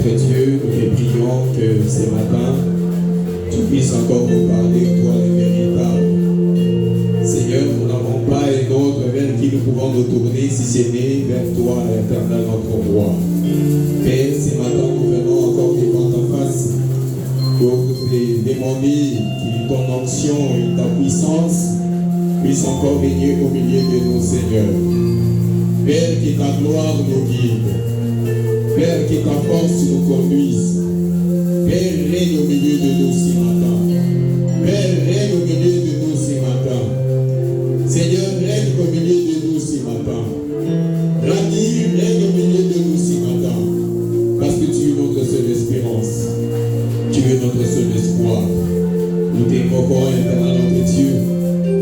notre Dieu, nous te prions que ce matin, tu puisses encore nous parler, toi le véritable. Seigneur, nous n'avons pas un autre vers qui nous pouvons nous tourner si ce n'est vers toi, l'éternel, notre roi. Père, ce matin, nous venons encore devant ta face pour te demander que ton onction et ta puissance puissent encore venir au milieu de nous, Seigneur. Père, que ta gloire nous guide. Père, que ta force nous conduise. Père, règne au milieu de nous ce matin. Père, règne au milieu de nous ce matin. Seigneur, règne au milieu de nous ce matin. Rami, règne au milieu de nous ce matin. Parce que tu es notre seule espérance. Tu es notre seul espoir. Nous t'invoquons, éternel notre Dieu.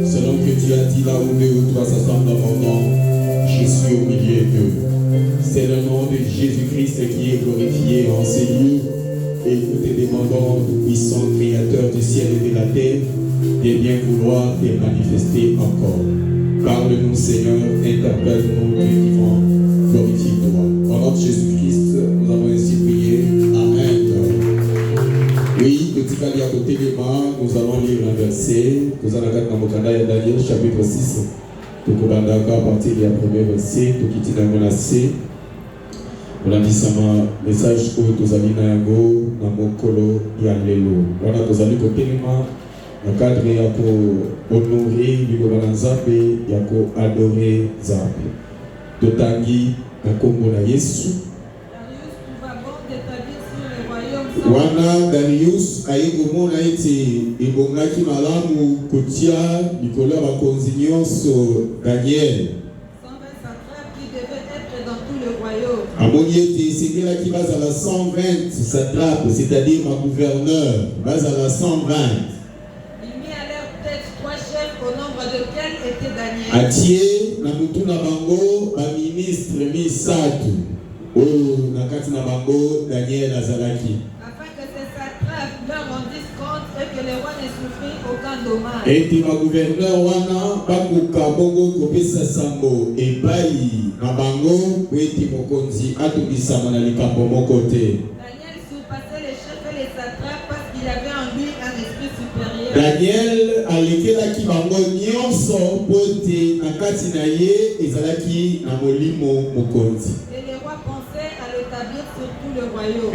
Selon que tu as dit là où deux ou trois s'assemblent dans mon nom, je suis au milieu d'eux. C'est le nom de Jésus-Christ qui est glorifié en ces lieux. Et nous te demandons, puissant Créateur du ciel et de la terre, de bien vouloir te manifester encore. Parle-nous, Seigneur, interpelle-nous, Dieu divin, glorifie-toi. Au nom de Jésus-Christ, nous avons ainsi prié. Amen. Oui, petit cahier à côté des mains, nous allons lire un verset. Nous allons regarder dans le Canada Daniel, chapitre 6. Nous allons à partir du premier verset, nous quittons la menacée. Nous avons dit ça, message où nous allons nayango, namokolo, yalelo. Voilà, nous allons côté des mains. Dans le cadre, il y a pour honorer le gouvernement Zambé, il y a pour adorer Zambé. Totangi, un combo na Yesu. Wana Darius ayegomona ete ebongaki malamu kotia likolo ya bakonzi nyonso Daniel. 120 satrapes qui devaient être dans tout le royaume. Amoni ete esengelaki bazala 120 satrapes, c'est-à-dire ma gouverneur, bazala 120. Il mit à leur tête 3 chefs au nombre desquels était Daniel. Atie na mutu na bango ba ministre misatu. Oh, na kati na bango Daniel azalaki. Leur rendissent compte et que les rois ne souffrent aucun dommage. Et que ma gouverneur wana bakuka bongo kopesa sango epai na bango eti mokonzi atubisama na likambo moko te. Daniel surpassait les chefs et les satrapes parce qu'il avait en lui un esprit supérieur. Daniel alekelaki bango nyonso po ete na kati na ye ezalaki na molimo mokonzi. Et les rois pensaient à l'établir sur tout le royaume.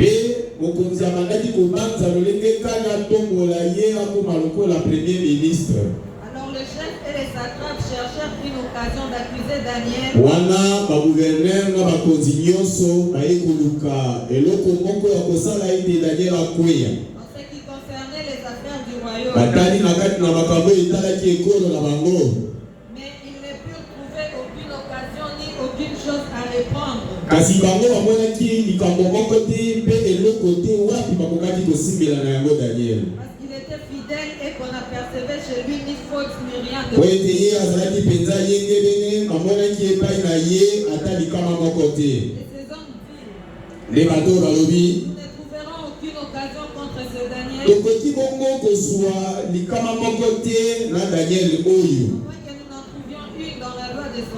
Mokonzi amandaki kobanza lolenge kaka tombola ye akoma lokola premier ministre. Alors le chef et les satrapes cherchèrent une occasion d'accuser Daniel. Wana ba gouverneur na bakonzi nyonso baye koluka eloko moko ya kosala ete Daniel akweya. En ce qui concernait les affaires du royaume. Batali na kati na makambo etalaki ekolo na bango. Mais ils ne purent trouver aucune occasion ni aucune chose à répondre. Kasi bango bamonaki likambo moko te mpe eloko te wapi bakokaki kosimbela na yango Daniel. Parce qu'il était fidèle et qu'on apercevait chez lui ni faute ni rien de po ete ye azalaki mpenza yenge bene bamonaki epai na ye ata likama moko te. Nde bato balobi nous ne trouverons aucune occasion contre ce Daniel. tokoki bongo kozwa likama moko te na Daniel oyo.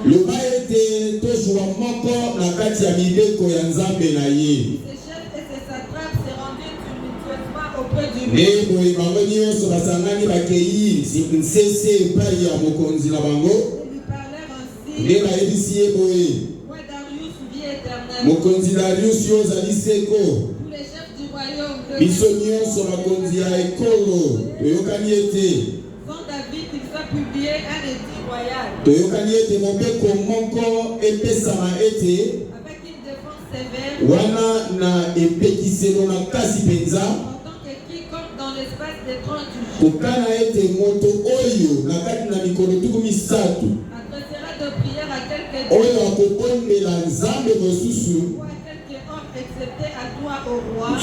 Loba ete tozwa moko na kati ya mibeko ya Nzambe na ye. Nde boye bango nyonso basangani bakei nsese epai ya mokonzi na bango. Nde bayebisi ye boye mokonzi Darius yo ozali seko. Biso nyonso bakonzi ya ekolo toyokani ete toyokani ete mobeko moko epesama ete wana na epekiselo na kasi mpenza kokana ete moto oyo na kati na mikolo tuku misatu oyo akobondela Nzambe mosusu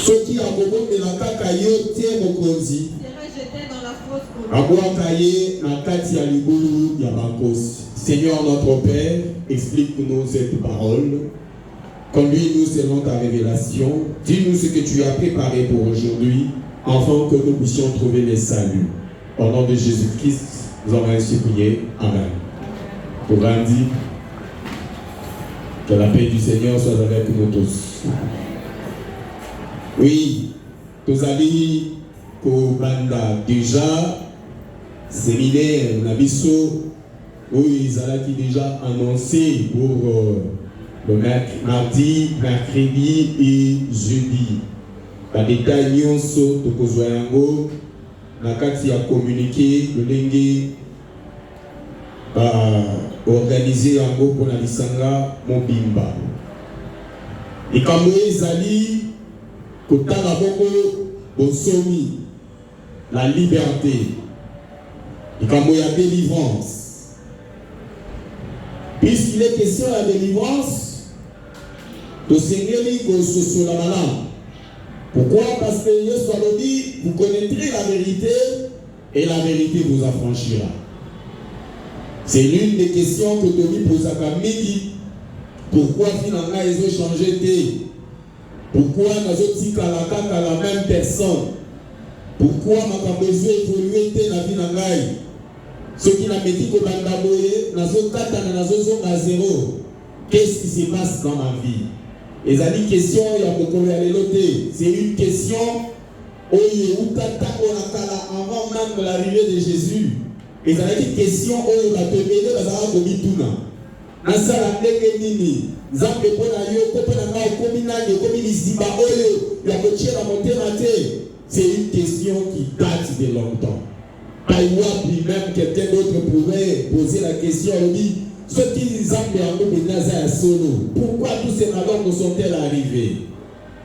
soki akobondela kaka yo te mokonzi abwaka ye na kati ya libulu ya bakosi. Seigneur notre Père, explique-nous cette parole. Conduis-nous selon ta révélation. Dis-nous ce que tu as préparé pour aujourd'hui, afin que nous puissions trouver les saluts. Au nom de Jésus-Christ, nous avons ainsi prié. Amen. Pour Randy, que la paix du Seigneur soit avec nous tous. Oui, tous amis, Kobanda déjà, séminaire, Nabiso, où ils allaient déjà annoncé pour le mardi, mercredi et jeudi. La détail nyonso de Kozoyango, Nakati a communiqué, le Lengue organisé yango pour la Lisanga Mobimba. Et comme ils allaient, Kotala Bongo, Bonsomi, la liberté. Et comme il y a délivrance. Puisqu'il est question de la délivrance, le Seigneur dit que ce soit la malade. Pourquoi? Parce que Jésus a dit, vous connaîtrez la vérité et la vérité vous affranchira. C'est l'une des questions que Tony pose à Kamiki. Pourquoi finalement ils ont changé de? Pourquoi nous avons la même personne? Pourquoi nous avons besoin d'évoluer dans la vie de ceux qui n'ont pas dit que nous avons à zéro. Qu'est-ce qui se passe dans ma vie? Et ça dit question, il y a beaucoup de c'est une question avant même l'arrivée de Jésus. Et ça dit question où il va te mener dans la Komituna. Nasala ndenge nini nzambe pona yo ko pona na komi nani komi liziba oyo ya kotiela motema te. C'est une question qui date de longtemps. Taïwan, même quelqu'un d'autre pourrait poser la question, on dit, ceux qui zambent en nous de solo, pourquoi tous ces malheurs nous sont-elles arrivés?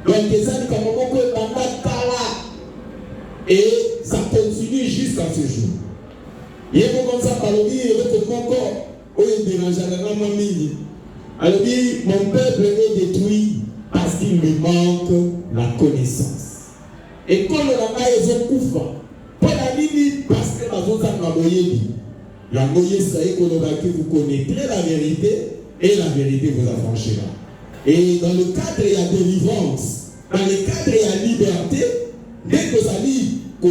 Donc, les amis, comme on peut et ça continue jusqu'à ce jour. Il y a comme ça, par le dit, il y a encore, où il dérange à la mamie. Alors, mon peuple est détruit parce qu'il lui manque la connaissance. Et quand le langage est couvert, pour la limite, parce que la zone a moyen, la moyen c'est que vous connaîtrez la vérité et la vérité vous affranchira. Et dans le cadre il y a délivrance, dans le cadre il y a liberté, dès que ça dit que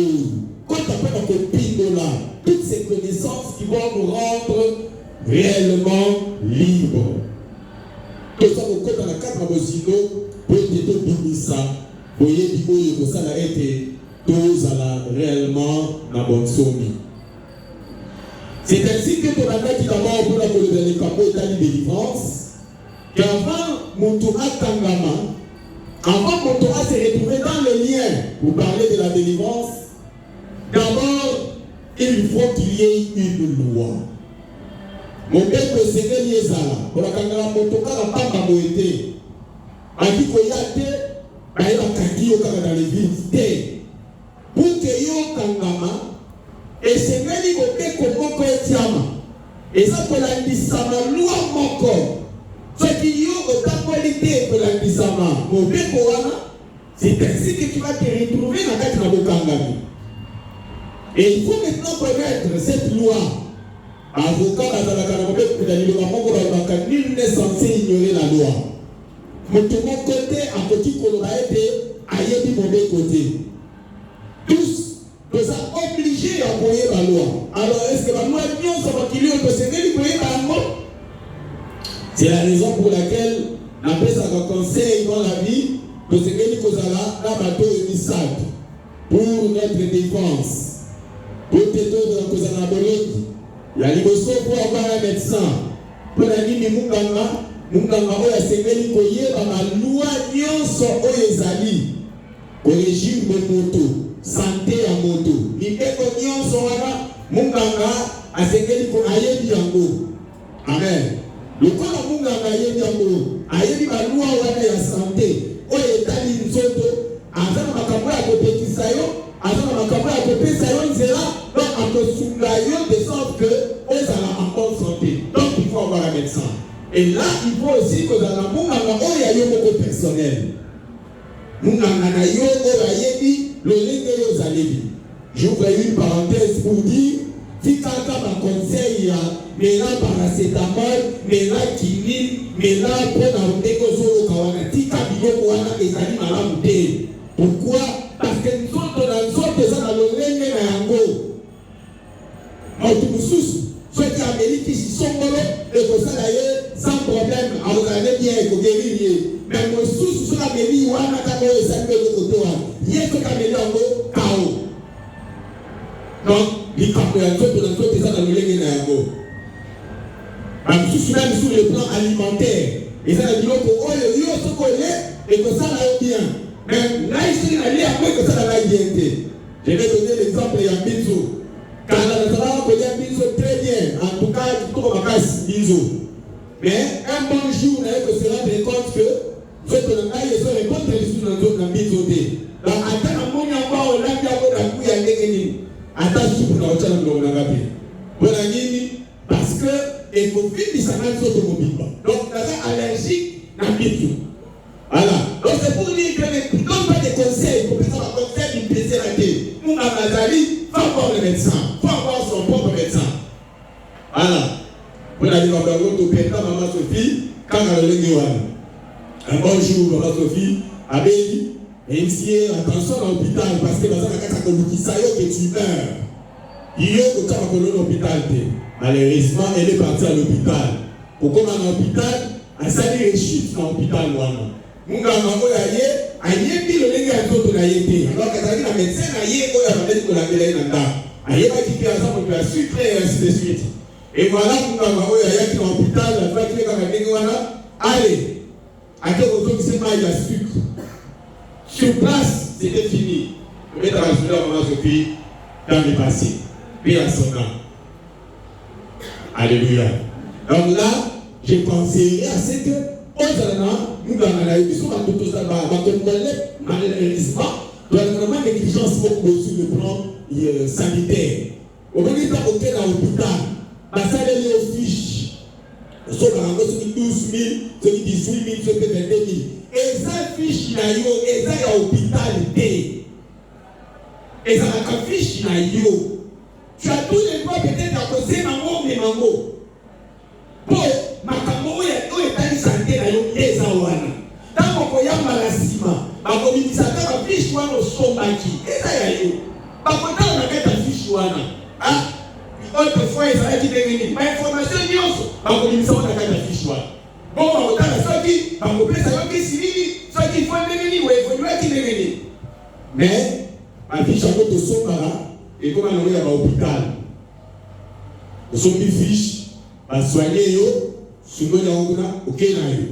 quand tu appelles un copine là, toutes ces connaissances qui vont nous rendre réellement libres. Tout ça, dans le cadre de Bosino, pour être ça. Voyez, que ça a été tous réellement dans bonne somme. C'est ainsi que pour la qui d'abord pour la colonne Kapo est allé délivrance, qu'avant Moutoura Tangama, avant Moutoura s'est retrouvé dans le lien pour parler de la délivrance, d'abord il faut qu'il y ait une loi. Mon père que c'est Niezala, pour la Kangama Moutoura n'a pas moïté. A dit qu'il y a des dans l'église pour que yo kangama et c'est même que comment et ça pour la disama loi moko ce qui yo qualité pour la disama c'est ainsi que tu vas te retrouver dans la bokangami. Et il faut maintenant connaître cette loi. Avocat nul n'est censé ignorer la loi. Mais de mon côté, à petit Colorado, ailleurs du mauvais côté. Tous, nous sommes obligés à appuyer la loi. Alors, est-ce que la loi c'est la raison pour laquelle la paix a conseil dans la vie de ce que nous avons un bateau émissaire pour notre défense. Pour que nous avons un Bologna. Il y a l'immotion pour avoir un médecin. Pour la vie de Munganga. Munganga oya sengeli koyeba ma loi nyonso oyo ezali ko régime de moto santé ya moto mibeko nyonso wana Munganga asengeli ko ayebi yango. Amen. Lokola Munganga ayebi yango ayebi ba loi wana ya santé oyo etali nzoto azana makambo ya kopekisa yo azana makambo ya kopesa yo nzela donc akosunga yo de sorte que ezala en bonne santé. Donc il faut avoir un médecin. Et là, il faut aussi que dans la Munganga, il y a beaucoup personnel. Munganga na yo oyayebi le lenge yo zalebi. J'ouvre une parenthèse pour dire si quelqu'un m'a conseillé mais là paracétamol, mais là kinine, mais là pour la décoso kawana tika biloko wana ezali malamu te. Pourquoi? Parce que nous sommes dans le lenge na yango. Automususu ceux qui Amérique qui sont et que ça d'ailleurs sans problème, alors on allait bien guérir. Mais moi, sous la mairie, on a qu'à voir ça de côté. Donc, les campagnes, c'est ça dans le lien même sur le plan alimentaire. Et ça veut dire que et que ça va bien. Mais là, ici, il y a après que ça va bien. Je vais donner l'exemple de Binzo. Quand on va connaître Binzo très bien, en tout cas, tout le monde Binzo. Mais un bon jour, on a que se rendre compte que ce que l'on a, ils sont les bonnes traditions dans notre Binzo. Donc, attends, on a un peu de temps, on a un peu de temps. Attends, je vais vous dire. Parce que il faut vite que ça n'aille automobile. Donc, on est allergique à Binzo. Voilà. Donc, c'est pour dire que ne donne pas des conseils pour que ça va conseil du plaisir à Dieu. Nous, à Mazali, il faut avoir le médecin. Il faut avoir son propre médecin. Voilà. Vous avez dit, maman Sophie, quand elle est venue, un bonjour, maman Sophie, avait dit, et ici, attention à l'hôpital, parce que dans un cas, que tu meurs. Il y a un cas à l'hôpital. Malheureusement, elle est partie à l'hôpital. Pour comme à l'hôpital, elle s'est dit, chute dans l'hôpital, moi. Munga mango ya ye aye bi le lenga toto na yete alors que la médecin na ye ko ya ba ko la bela na nda aye ba ki pia ça pour la suite et ainsi de suite et voilà munga mango ya ya qui dans l'hôpital la fois qui kama ndenge wana allez ake ko to qui ma ya sucre sur place c'était fini le mettre à la maman Sophie dans le passé puis à son nom alléluia donc là j'ai pensé à ce que nous malheureusement, vraiment négligence sur le plan sanitaire. Au moment où on est dans l'hôpital, ça est aux fiches. Ceux qui 12 000, ceux qui 18 000, ceux qui 22 000. Et ça fiche, et ça est à l'hôpital. Et ça a fiche, tu as tous les mois peut-être à causer maman et maman. Pour makambo ya etali santé na yo eza wana tango koyamba la sima bakomimisa kaka fiche wana osombaki eza ya yo bakotala na kati ya fiche wana autrefois ezalaki ndenge nini bainformation nyonso bakomimisa wana kati ya fiche wana bongo bakotala soki bakopesa yo kisi nini soki ifo ndenge nini oevoluaki ndenge nini mais bafiche yango tosombaka ekoma nango ya bahôpital osombi fiche soigner yo, souvent il y a un ok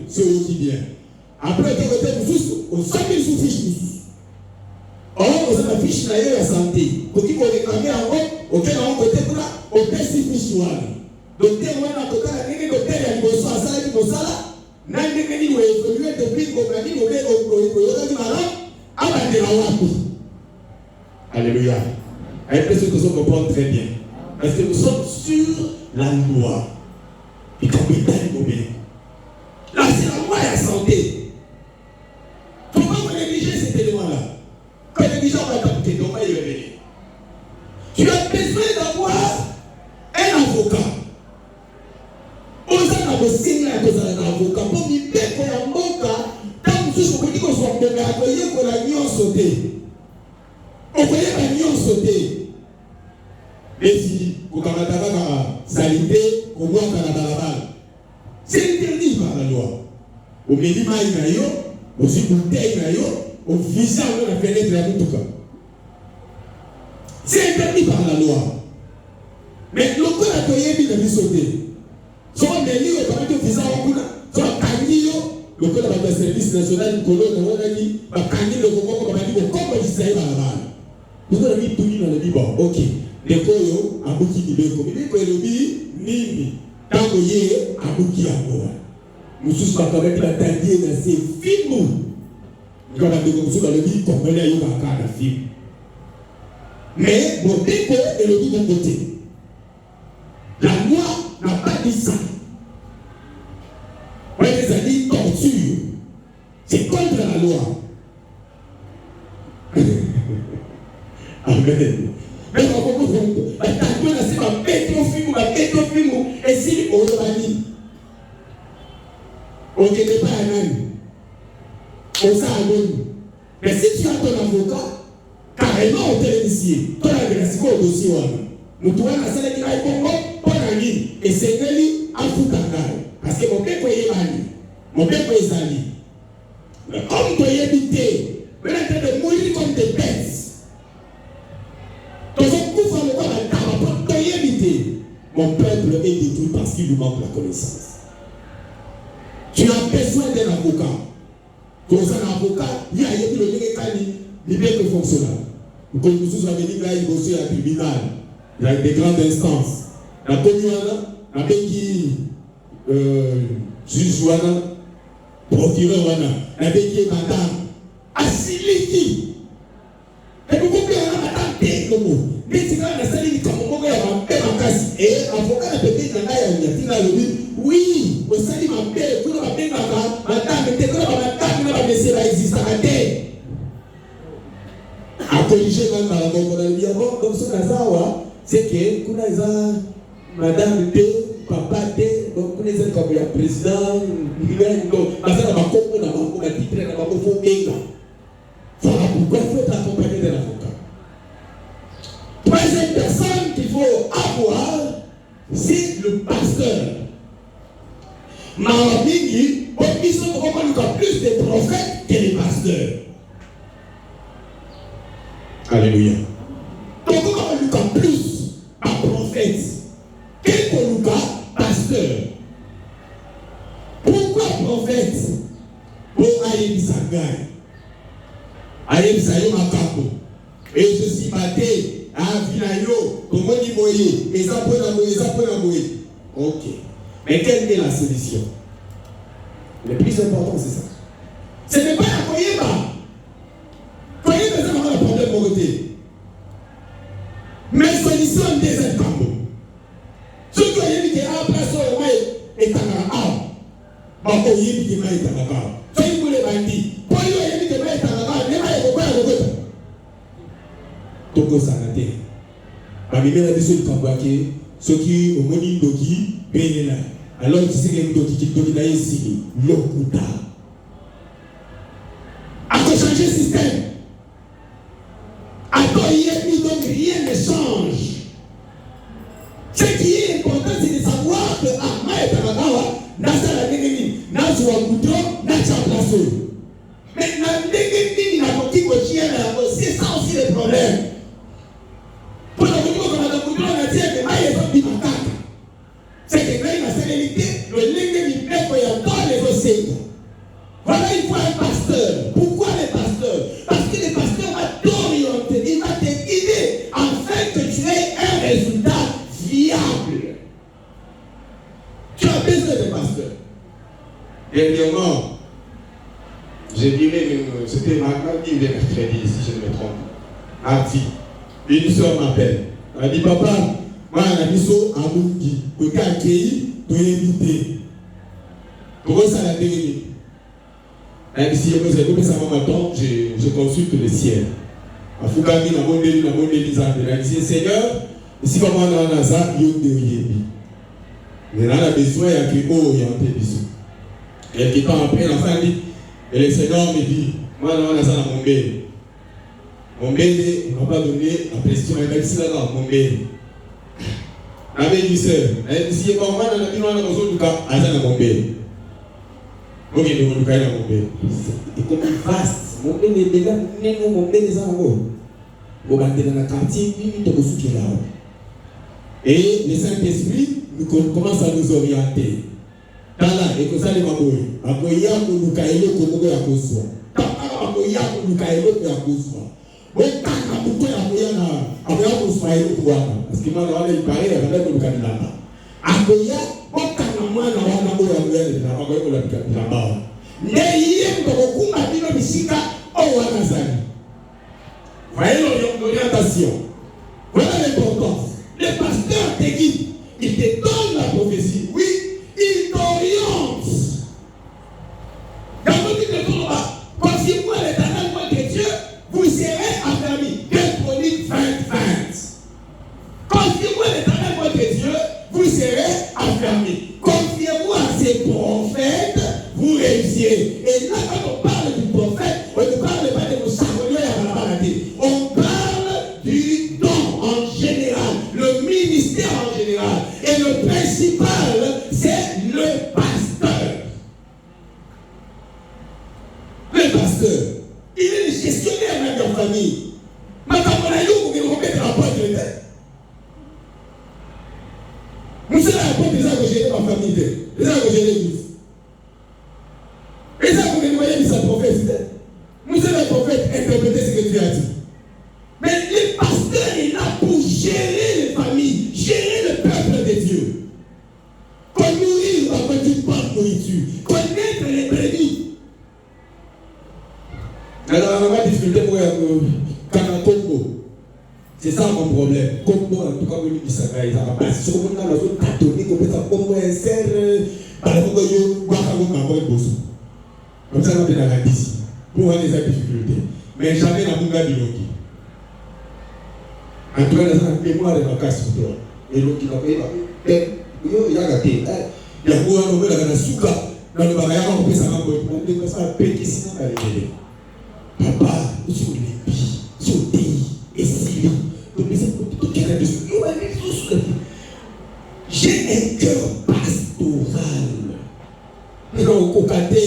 c'est aussi bien. Après tu côté sous on s'appelle sous fiche or on a la fiche là la santé. Quand tu connais camé en haut, ok là on côté pour là, on paie si fiche là. Donc tu vois na côté la nini côté ya liboso asala ki bosala, na ndenge ni we évoluer depuis comme la ni on mara, abande la wapi. Alléluia. Avec ceux que vous comprenez très bien. Parce que nous sommes sur la loi. Et comme il là, c'est la loi de la santé. Comment vous négligez cet élément-là? Quand il néglige, on va t'apporter, donc il va venir. Tu as besoin d'avoir un avocat. On a signé à cause d'un avocat. Pour lui dire qu'on a un avocat, tant que je vous dis qu'on soit bon, qu'on a mis en sauté. On connaît la nuit en sauté. Mais si vous avez salité, au moins c'est interdit par la loi. Au minimum, il y a aussi bouteille, au visage de la fenêtre de la boutique. C'est interdit par la loi. Mais le coup a payé bien de sauter. Soit des livres, par exemple, visage au bout, soit candio, le coup de la service national du colon, on a dit, candio, le coup, on a dit, comme il s'est par la balle. Nous avons mis tout le monde, on a dit, bon, ok. Dekoyo abuki dibeko bibeko elobi nini tango ye abuki yango mususu bakabaki batandie na se filmu ngaba ndeko mususu balobi kongole ayo baka na film mais bobeko elobi de côté la loi n'a pas dit ça ouais les amis torture c'est contre la loi amen. Mais on va vous et si on va dire, on ne connaît pas un homme, on s'en donne. Mais si tu as ton avocat, carrément on t'a initié, tu as grâce au dossier. Nous devons la salle qui va être bon, pas la ligne, et c'est lui à foutre en garde. Parce que mon père est mali, mon père est ali. Mais comme tu es habité, vous êtes en train de mourir comme des bêtes. Donc, vous pouvez mon peuple est détruit parce qu'il lui manque la connaissance. Tu as besoin d'un avocat. Quand un avocat, il y a le bien que fonctionnel. Comme nous avons dit, là, il y a un tribunal, il y a des grandes instances. La commune, la qui juge, procureur, la qui est madame, assiliti. Et vous comprenez, madame, t'es le mot. Mais c'est quand même la salle comme on va en casse. Et l'avocat a peut-être il a dit, oui, au salut, ma belle, vous n'avez pas bien madame, t'es comme madame, vous n'avez pas existé à terre. À corriger même dans la bonne, on a dit, bon, donc ce Nazawa, c'est que, vous avez madame, papa, donc vous avez comme le président, donc, parce que ma commune, ma titre, ma commune, bien. Voilà pourquoi il faut être accompagné de l'avocat. Troisième personne qu'il faut avoir, c'est le pasteur. Mahamini, ils sont encore plus des prophètes que les pasteurs. Alléluia. Donc, on a plus un prophète que pasteur. Pourquoi prophète? Pour Aïe Sangay. Aïe Sayo Makapo. Et je suis batté à Vinayo, pour moi, il moye. Et ça peut la moye. Ok. Mais quelle est la solution? Le plus important, c'est ça. Ce n'est pas la Koyeba. Koyeba, c'est vraiment le problème de mon côté. Mais solution des étambo. Ce que je dis, ah, place au moins, est à la arme. Bon, il y a des mains à la arme. Ce que vous les bandits, pour lui, il y a des mains à la arme, les mains à la arme. Toko Sanate. Parmi les gens qui ont été ceux qui ont été doki, bénéla. Alors, tu sais que doki qui doki d'ailleurs ici, l'okuta. À te changer le système. À toi, donc rien ne change. Ce qui est important, c'est de savoir que Ahma et Tamagawa, Nasa la Negeni, Nasa Wakuto, Nasa Plaso. Mais la Negeni, la Kotiko Chien, c'est ça aussi le problème. Pour la Kotiko, comme la Kotiko, on a dit que Maïe est un macaque. C'est que quand il a sérénité, le Negeni met pour y avoir les océans. Voilà, il faut un pasteur. Pourquoi les pasteurs? Parce que les pasteurs vont t'orienter, il va te guider afin que tu aies un résultat viable. Tu as besoin de pasteurs. Dernièrement, je dirais même, c'était mardi ou mercredi, si je ne me trompe. Mardi. Une soeur m'appelle. Elle a dit, papa, moi, on a mis ça à Mouki. Pour qu'elle accueille, pour inviter. Pourquoi ça l'a télé? Elle dit, si je consulte le ciel. A Fugami, la bonne église, elle a dit, Seigneur, si comment on a ça, il y a des mais là, on a besoin qu'il y ait des bisous. Et qui temps après, l'enfant dit, et le Seigneur me dit, moi, on a ça dans mon bébé. Mon bébé, on ne va pas donner la pression, elle a dit, c'est là, mon bébé. La bénisseur, elle dit, si on va dans la vie, on a besoin de cas, elle est dans mon bébé. Ok, nous allons faire mon bébé. Et comme il vaste, mon bébé est déjà, mon bébé est en haut. On va dans la quartier, il est au soutien là. Et le Saint-Esprit commence à nous orienter. Dans là, et que ça les maboui. Akoya nous kaelo comme ya kozwa. Papa akoya nous kaelo ya kozwa. Ouais, quand akoya akoya na akoya kozwa ile kwa. Parce que moi là il paraît avec le candidat. Akoya okana mwana wana ko ya mbele na akoya ko la bikaba. Ndiye ndo kuma bino bisika o wana zani. Voyez l'orientation. Voilà l'importance. Le pasteur te guide, il te donne la prophétie. Oui, il t'oriente. Dans le livre de Torah, confie-moi l'éternel moi que Dieu, vous serez affermis. 2 Chroniques 20, 20. Confie-moi l'éternel moi que Dieu, vous serez affermis. Confiez-vous à ces prophètes, vous réussirez. Et là, quand on parle du prophète, on ne parle pas de nos charbonniers à la maladie. On parle du don en général, le ministère en général. Et le principal, c'est le pasteur. Le pasteur, il est le gestionnaire même de la famille. Maintenant, on a eu pour qu'il remette la pointe de tête. prophète interpréter ce que Dieu a dit. Mais le pasteur est là pour gérer les familles, gérer le peuple de Dieu. Pour nourrir avec une bonne nourriture, connaître les brebis. Alors, on va discuter pour Congo. C'est ça mon problème. Congo, en tout cas, il dit ça, il va pas. Si on a la zone catholique, on peut faire comme un serre, par exemple, comme ça, on va bien la ici. Pour avoir des difficultés. Mais jamais la Bunga Biloki. En tout cas, les mémoires de la casse pour toi. Et l'autre qui va payer, il y a gâté. Il y a beaucoup de gens qui ont souka. Dans le bagage, on peut s'en avoir. On peut s'en payer ici dans les délais. Papa, sur les billes, sur des et si j'ai un cœur pastoral. Non, cocaté.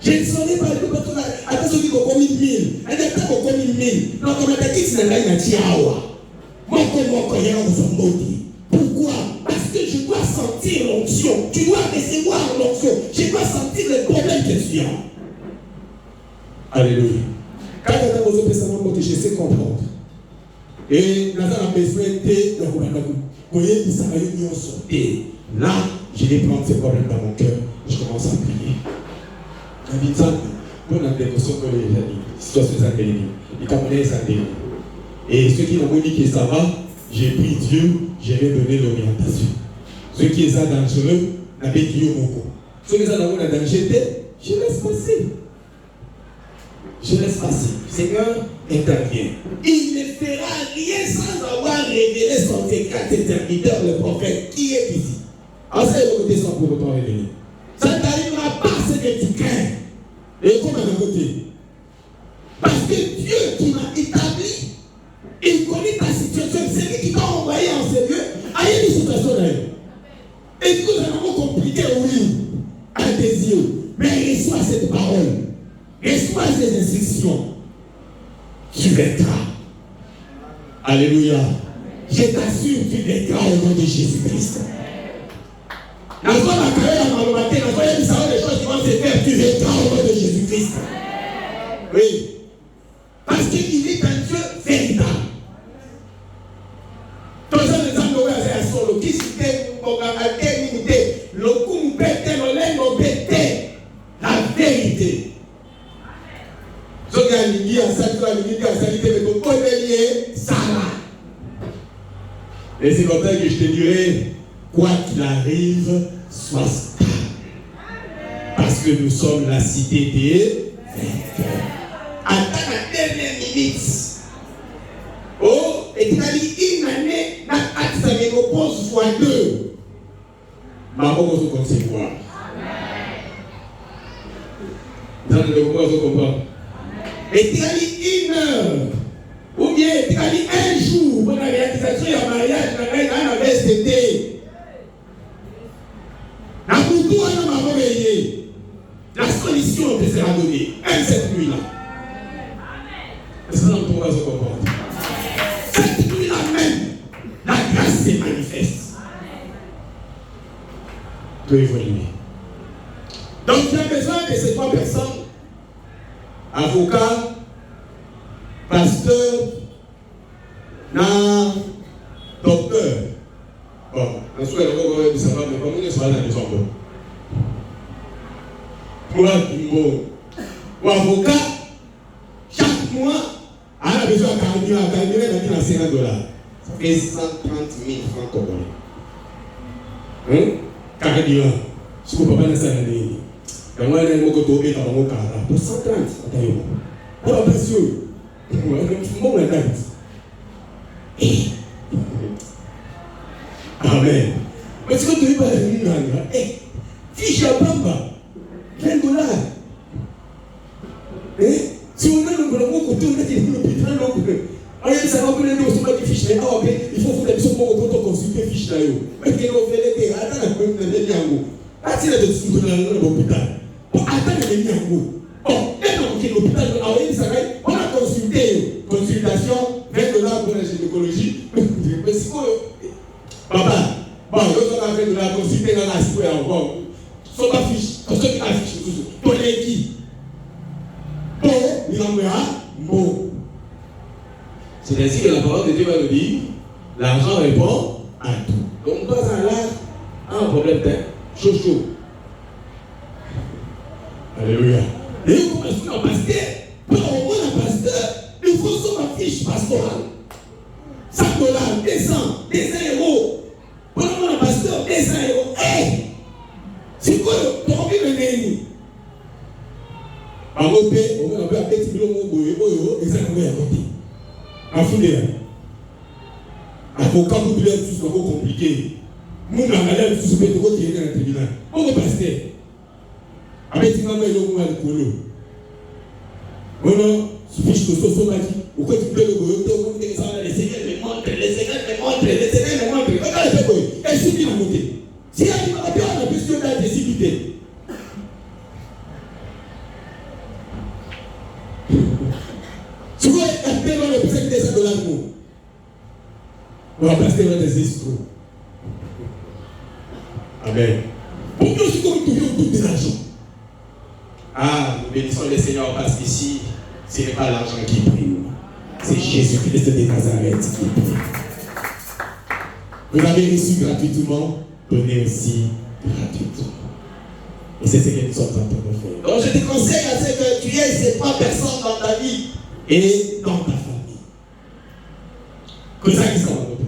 Je ne saurais pas le pastoral. Attention, il faut comme 1000. Attends, comme 1000. Non, comme la petite, c'est la chiawa. Moi, pourquoi? Parce que je dois sentir l'onction. Tu dois recevoir l'onction. Je dois sentir le problème que tu as. Alléluia. Quand on a besoin de je sais comprendre. Et nous avons besoin de là, je vais prendre ces problèmes dans mon cœur. Je commence à prier. Habitant, nous avons des notions que les situations sont les Camerounais sont. Et ceux qui m'ont dit que ça va, j'ai pris Dieu, je vais donner l'orientation. Ceux qui sont dangereux, n'avaient dit beaucoup. Ceux qui sont dans le danger, je laisse passer. Je laisse passer. Seigneur, intervient. Il ne fera rien sans avoir révélé son décret serviteur, le prophète, qui est ici. Alors ça, il va côté sans pour autant révéler. Ça ne t'arrivera pas ce que tu crains. Et comme à un côté. Parce que Dieu qui m'a établi, il connaît ta situation. C'est lui qui t'a envoyé en ce lieu. Aïe, une situation là. Et du coup, c'est vraiment compliqué, oui, à tes yeux. Mais reçois cette parole. Reçois ces instructions. Tu vaincras. Alléluia. Je t'assure, tu vaincras au nom de Jésus-Christ. La foi la carrière à ma matin, la foi il savoir les choses qui vont se faire, tu vaincras au nom de Jésus-Christ. Oui. Parce qu'il est un Dieu véritable. Tous les gens qui ont solo, qui s'étaient à terminer, le coup bête, le lait, le bête, la vérité. Et c'est comme ça que je te dirai, quoi qu'il arrive, sois stable. Parce que nous sommes la cité des vainqueurs. Attends la dernière minute. Oh, et tu as dit une année, ça me repose fois 2. Maman, vous concevoir. Vous allez comprendre. Et tu as dit 1 heure, ou bien tu as dit 1 jour pour la réalisation du mariage, dans la STT. La couture, on m'a réveillé. La solution te sera donnée. Cette nuit-là. Est-ce que vous pouvez comprendre? Cette nuit-là même, la grâce se manifeste. Tu dois évoluer. Donc tu as besoin de ces 3 personnes. Avocat, pasteur, docteur. Bon, je suis de savoir, mais comment on sera dans les hommes? Pour avocat, chaque mois, on a besoin de 40 000 à 50 $. Ça fait 130 000 francs congolais. 40 000 ans. Si vous ne pouvez pas ça l'année. Quand on a un mot que tu as pour 130, on va passer. On va amen. Mais si tu ne pas fiche à Bamba, 20 $. Si on a le gros côté, on a dit l'hôpital, ça va prendre le sommet qui fiche. Il faut que tu sois consulter fiche là. Mais qu'il faut faire les attends la même de l'Yango. Attends la de l'hôpital. Bon, attends les Yango. Bon, et donc l'hôpital, on a consulté. Consultation, 20 $ pour la gynécologie. Mais si vous. Papa, bon, l'autre a fait de la consulter dans la square encore. Son affiche, parce que l'affiche, pour les qui. Bon, C'est ainsi que la parole de Dieu va nous dire, l'argent répond à tout. Donc, pas un là, un problème chaud. Alléluia. Et vous commencez à pasteur, pour au moins un pasteur, il faut son affiche pastorale. 5 $, 200, 200 euros. Pour au moins un pasteur, 200 euros. Hé! C'est quoi le envie de l'ennemi? En gros, on peut appeler Tibilo Mogo, et ça nous met à côté. En foulée. Avocat, vous pouvez être tout compliqué. Nous, on a l'air de tout ce que vous avez dans le tribunal. On va passer. Avec une maman, il y a un colo. On a fiche que ce soit dit. Au côté de l'eau, les Seigneurs me montrent, les Seigneurs me montrent, les Seigneurs me montrent. Regardez quoi. Elle subit la montée. Si elle dit, on a besoin d'être décimité. Souvent, elle paie le prix de 200 $. On va passer dans des escrocs. Amen. Pour que nous comme toujours tout de l'argent. Ah, nous bénissons le Seigneur parce qu'ici, ce n'est pas l'argent qui prime. C'est Jésus-Christ de Nazareth qui prime. Vous avez reçu gratuitement, donnez aussi gratuitement. Et c'est ce que nous sommes en train de faire. Donc je te conseille à ce que tu aies ces 3 personnes dans ta vie et dans ta famille. Que ça qui s'en va voter.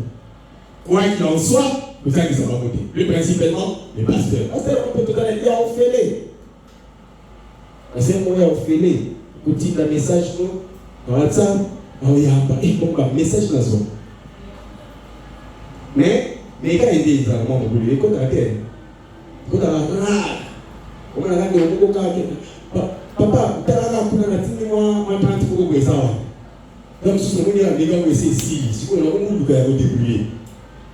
Quoi qu'il en soit, que ça qui s'en va voter. Plus principalement, les pasteurs. Pasteur, on peut tout à l'heure dire au fêlé. C'est un moyen au fêlé. Écoutez le message, dans WhatsApp, il y a un message dans zone. Mais, les gars, ils disent, ils ont voulu écouter la terre. Écoutez la terre. On a regardé au Mokoka. Papa, tu as regardé pour la tine, moi, 30 pour que ça va. Donc, si on a des gars, c'est ici. Si on a un monde qui a débrouillé.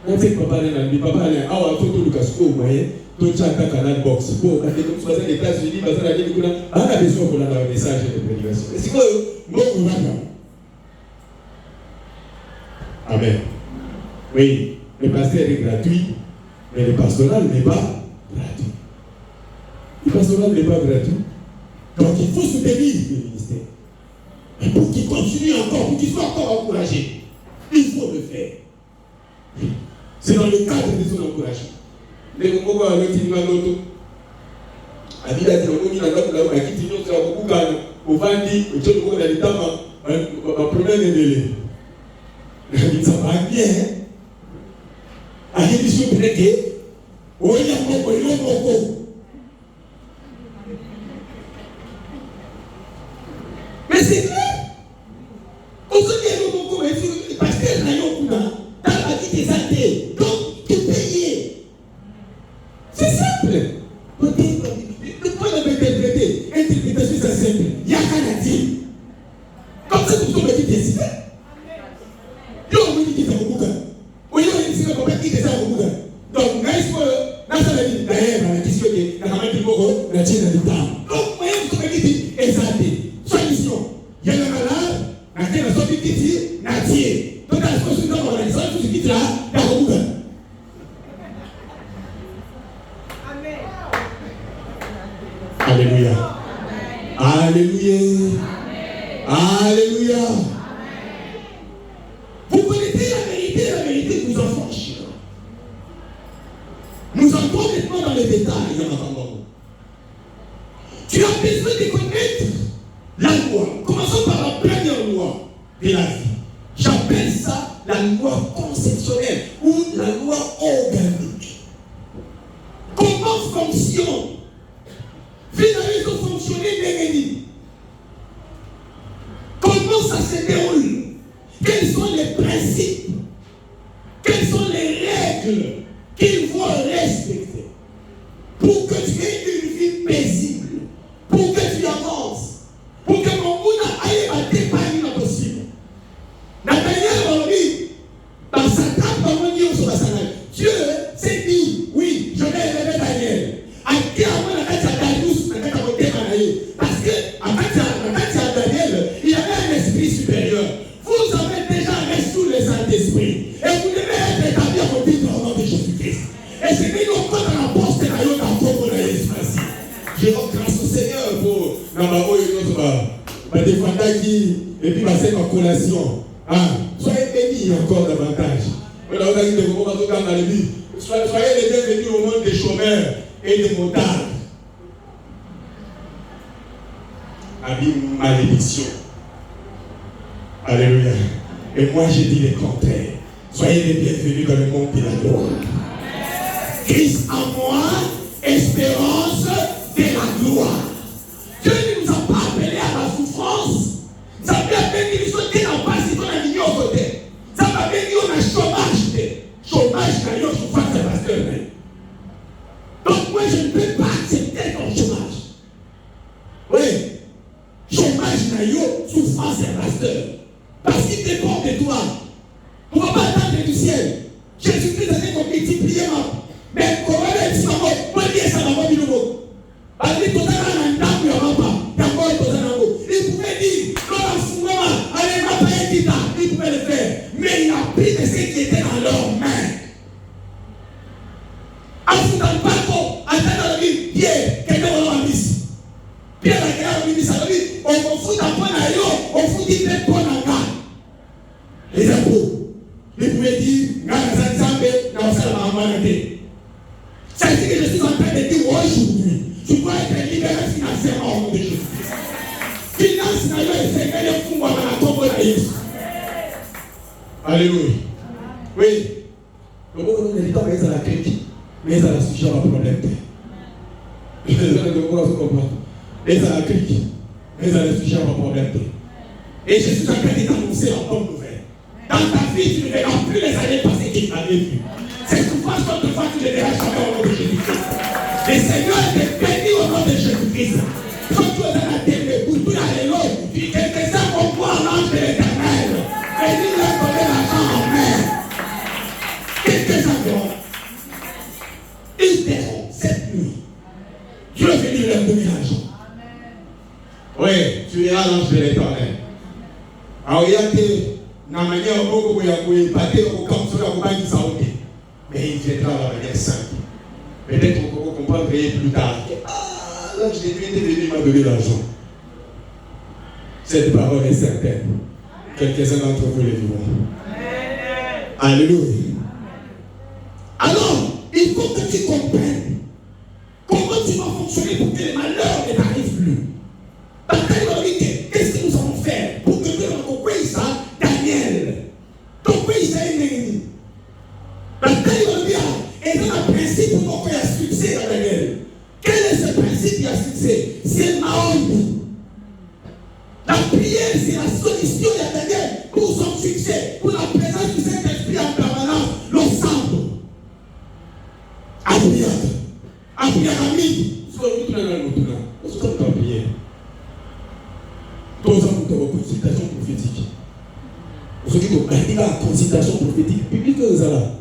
On sait que papa est là, papa est là. Ah, on a tout le cas, c'est au moyen. Tout ça, tu as un canal box. Bon, quand tu es comme ça, les États-Unis, on a besoin pour un message de prédication. C'est quoi, moi, on va là. Amen. Oui, le pasteur est gratuit, mais le pastoral n'est pas gratuit. Le pastoral n'est pas gratuit. Donc il faut soutenir le ministère. Et pour qu'il continue encore, pour qu'il soit encore encouragé, il faut le faire. C'est dans le cadre de son encouragement. Les Congo, le Tinima Noto, a dit la Tinoma, a dit Tinoma, c'est un beaucoup calme. Au Vandi, au Tchèque, on a dit un problème de délai. Ça va bien. A dit que je suis prêté. On est là, mais c'est clair. Aujourd'hui, parce que dans la vie des athées, donc tu payes. C'est simple. Le point de m'interpréter, interprétation c'est simple. Il n'y a qu'à dire. Comme ça, tout le monde dit décider. Yo, on me dit qu'il est au Bouga. Oui, on me dit qu'il est au Bouga. Donc, nice for that's what I did. D'ailleurs, la question est la caméra du Bouga, la Chine du Tam. Donc, moi, je me dis exalté. Solution. Il y a le malade, la Chine a sorti Kiti, la Chine. Donc, la solution, on a dit ça, tout ce qui est là, il y a au Bouga. Alléluia. Alléluia. Alléluia. Vous connaissez la vérité vous en franchir. Nous entrons maintenant dans les détails en attendant. Tu as besoin de connaître la loi. Commençons par la première loi de la vie. J'appelle ça la loi conceptionnelle ou la loi organique. Comment fonctionne? Finalement, fonctionner l'énergie. Comment ça se déroule? Quels sont les principes? Quelles sont les règles qu'il faut respecter pour que tu aies une vie paisible, pour que tu avances, pour que mon monde aille à dépanner possible. Nathaniel va dire, dans sa table, dans le Dieu sur la salade, Dieu s'est dit, oui, je vais élever Daniel. À qui a moi la tête à Darius, la tête à côté parce que à Daniel, il y avait un esprit supérieur. Vous avez déjà reçu et puis va faire ma collation. Soyez bénis encore davantage. Soyez les bienvenus au monde des chômeurs et des motards. Abîme malédiction. Alléluia. Et moi je dis le contraire. Soyez les bienvenus dans le monde de la gloire. Christ en moi, espérance de la gloire. Dieu ne nous a pas appelés à la souffrance. Ça peut appeler qu'ils sont dans pas si on a mis au côté. Ça va venir au chômage. Chômage, c'est une souffrance de pasteur. Donc moi je ne peux pas accepter ton chômage. Oui. Chômage, souffrance de pasteur. Parce qu'il dépend de toi. On ne va pas attendre du ciel. Jésus-Christ a dit qu'on multiplie. Mais comment est-ce qu'on va dire ça dans votre vidéo? Parce que tout ça, il pouvait dire, il pouvait le faire. Mais il a pris de ce qui était dans leurs mains. En foutant le bateau, en attendant le vie, Pierre, quelqu'un va en mise. Pierre, quelqu'un va en mise. On fout un point à l'eau, on fout des points à gars. Les impôts. Il pouvait dire, c'est ce que je suis en train de dire aujourd'hui. Tu dois être libéré financièrement au nom de Jésus. Finance n'a pas été fait, mais fou dans la tombe de Jésus. Alléluia. Oui. Le mot de l'État, mais ça la critique. Mais ça la sujet à problème. Et ça la critique. Mais ça la sujet à problème. Et je suis en train d'annoncer la bonne nouvelle. Dans ta vie, tu ne verras plus les années passées qui t'avaient vu. C'est souvent cette fois que tu ne verras jamais au nom de Jésus-Christ. Le Seigneur te bénit au nom de Jésus-Christ. Quand tu es dans la terre, mais pour tout l'allélo, tu es quelqu'un pour voir l'ange de l'Éternel. Et lui leur donner l'argent en main. Quelques-uns verront. Ils verront cette nuit. Dieu est venu leur donner l'argent. Oui, tu verras l'ange de l'Éternel. Alors il y a que na manière beaucoup ya kuipatia ukamsura kubangi sauti. Mais il viendra dans la manière simple. Peut-être qu'on va comprendre plus tard. Là, je t'ai dit, il m'a donné l'argent. Cette parole est certaine. Quelques-uns d'entre vous les diront. Alléluia. Alors, il faut que tu comprennes comment tu vas fonctionner pour que les malheurs ne t'arrivent plus. Parce que qu'est-ce que nous allons faire pour que Dieu nous envoie ça, Daniel. Donc, oui, c'est un ennemi. Parce que il va dire, et dans le principe pour qu'il y a succès dans Daniel. Quel est ce principe qui a succès? C'est Mahombi. La prière, c'est la solution de Daniel pour son succès, pour la présence du Saint-Esprit en permanence, l'ensemble. Alléluia. Alléluia, ami. Nous sommes en prière. Tous en consultation prophétique. Ceux qui ont la consultation prophétique publique aux Arabes.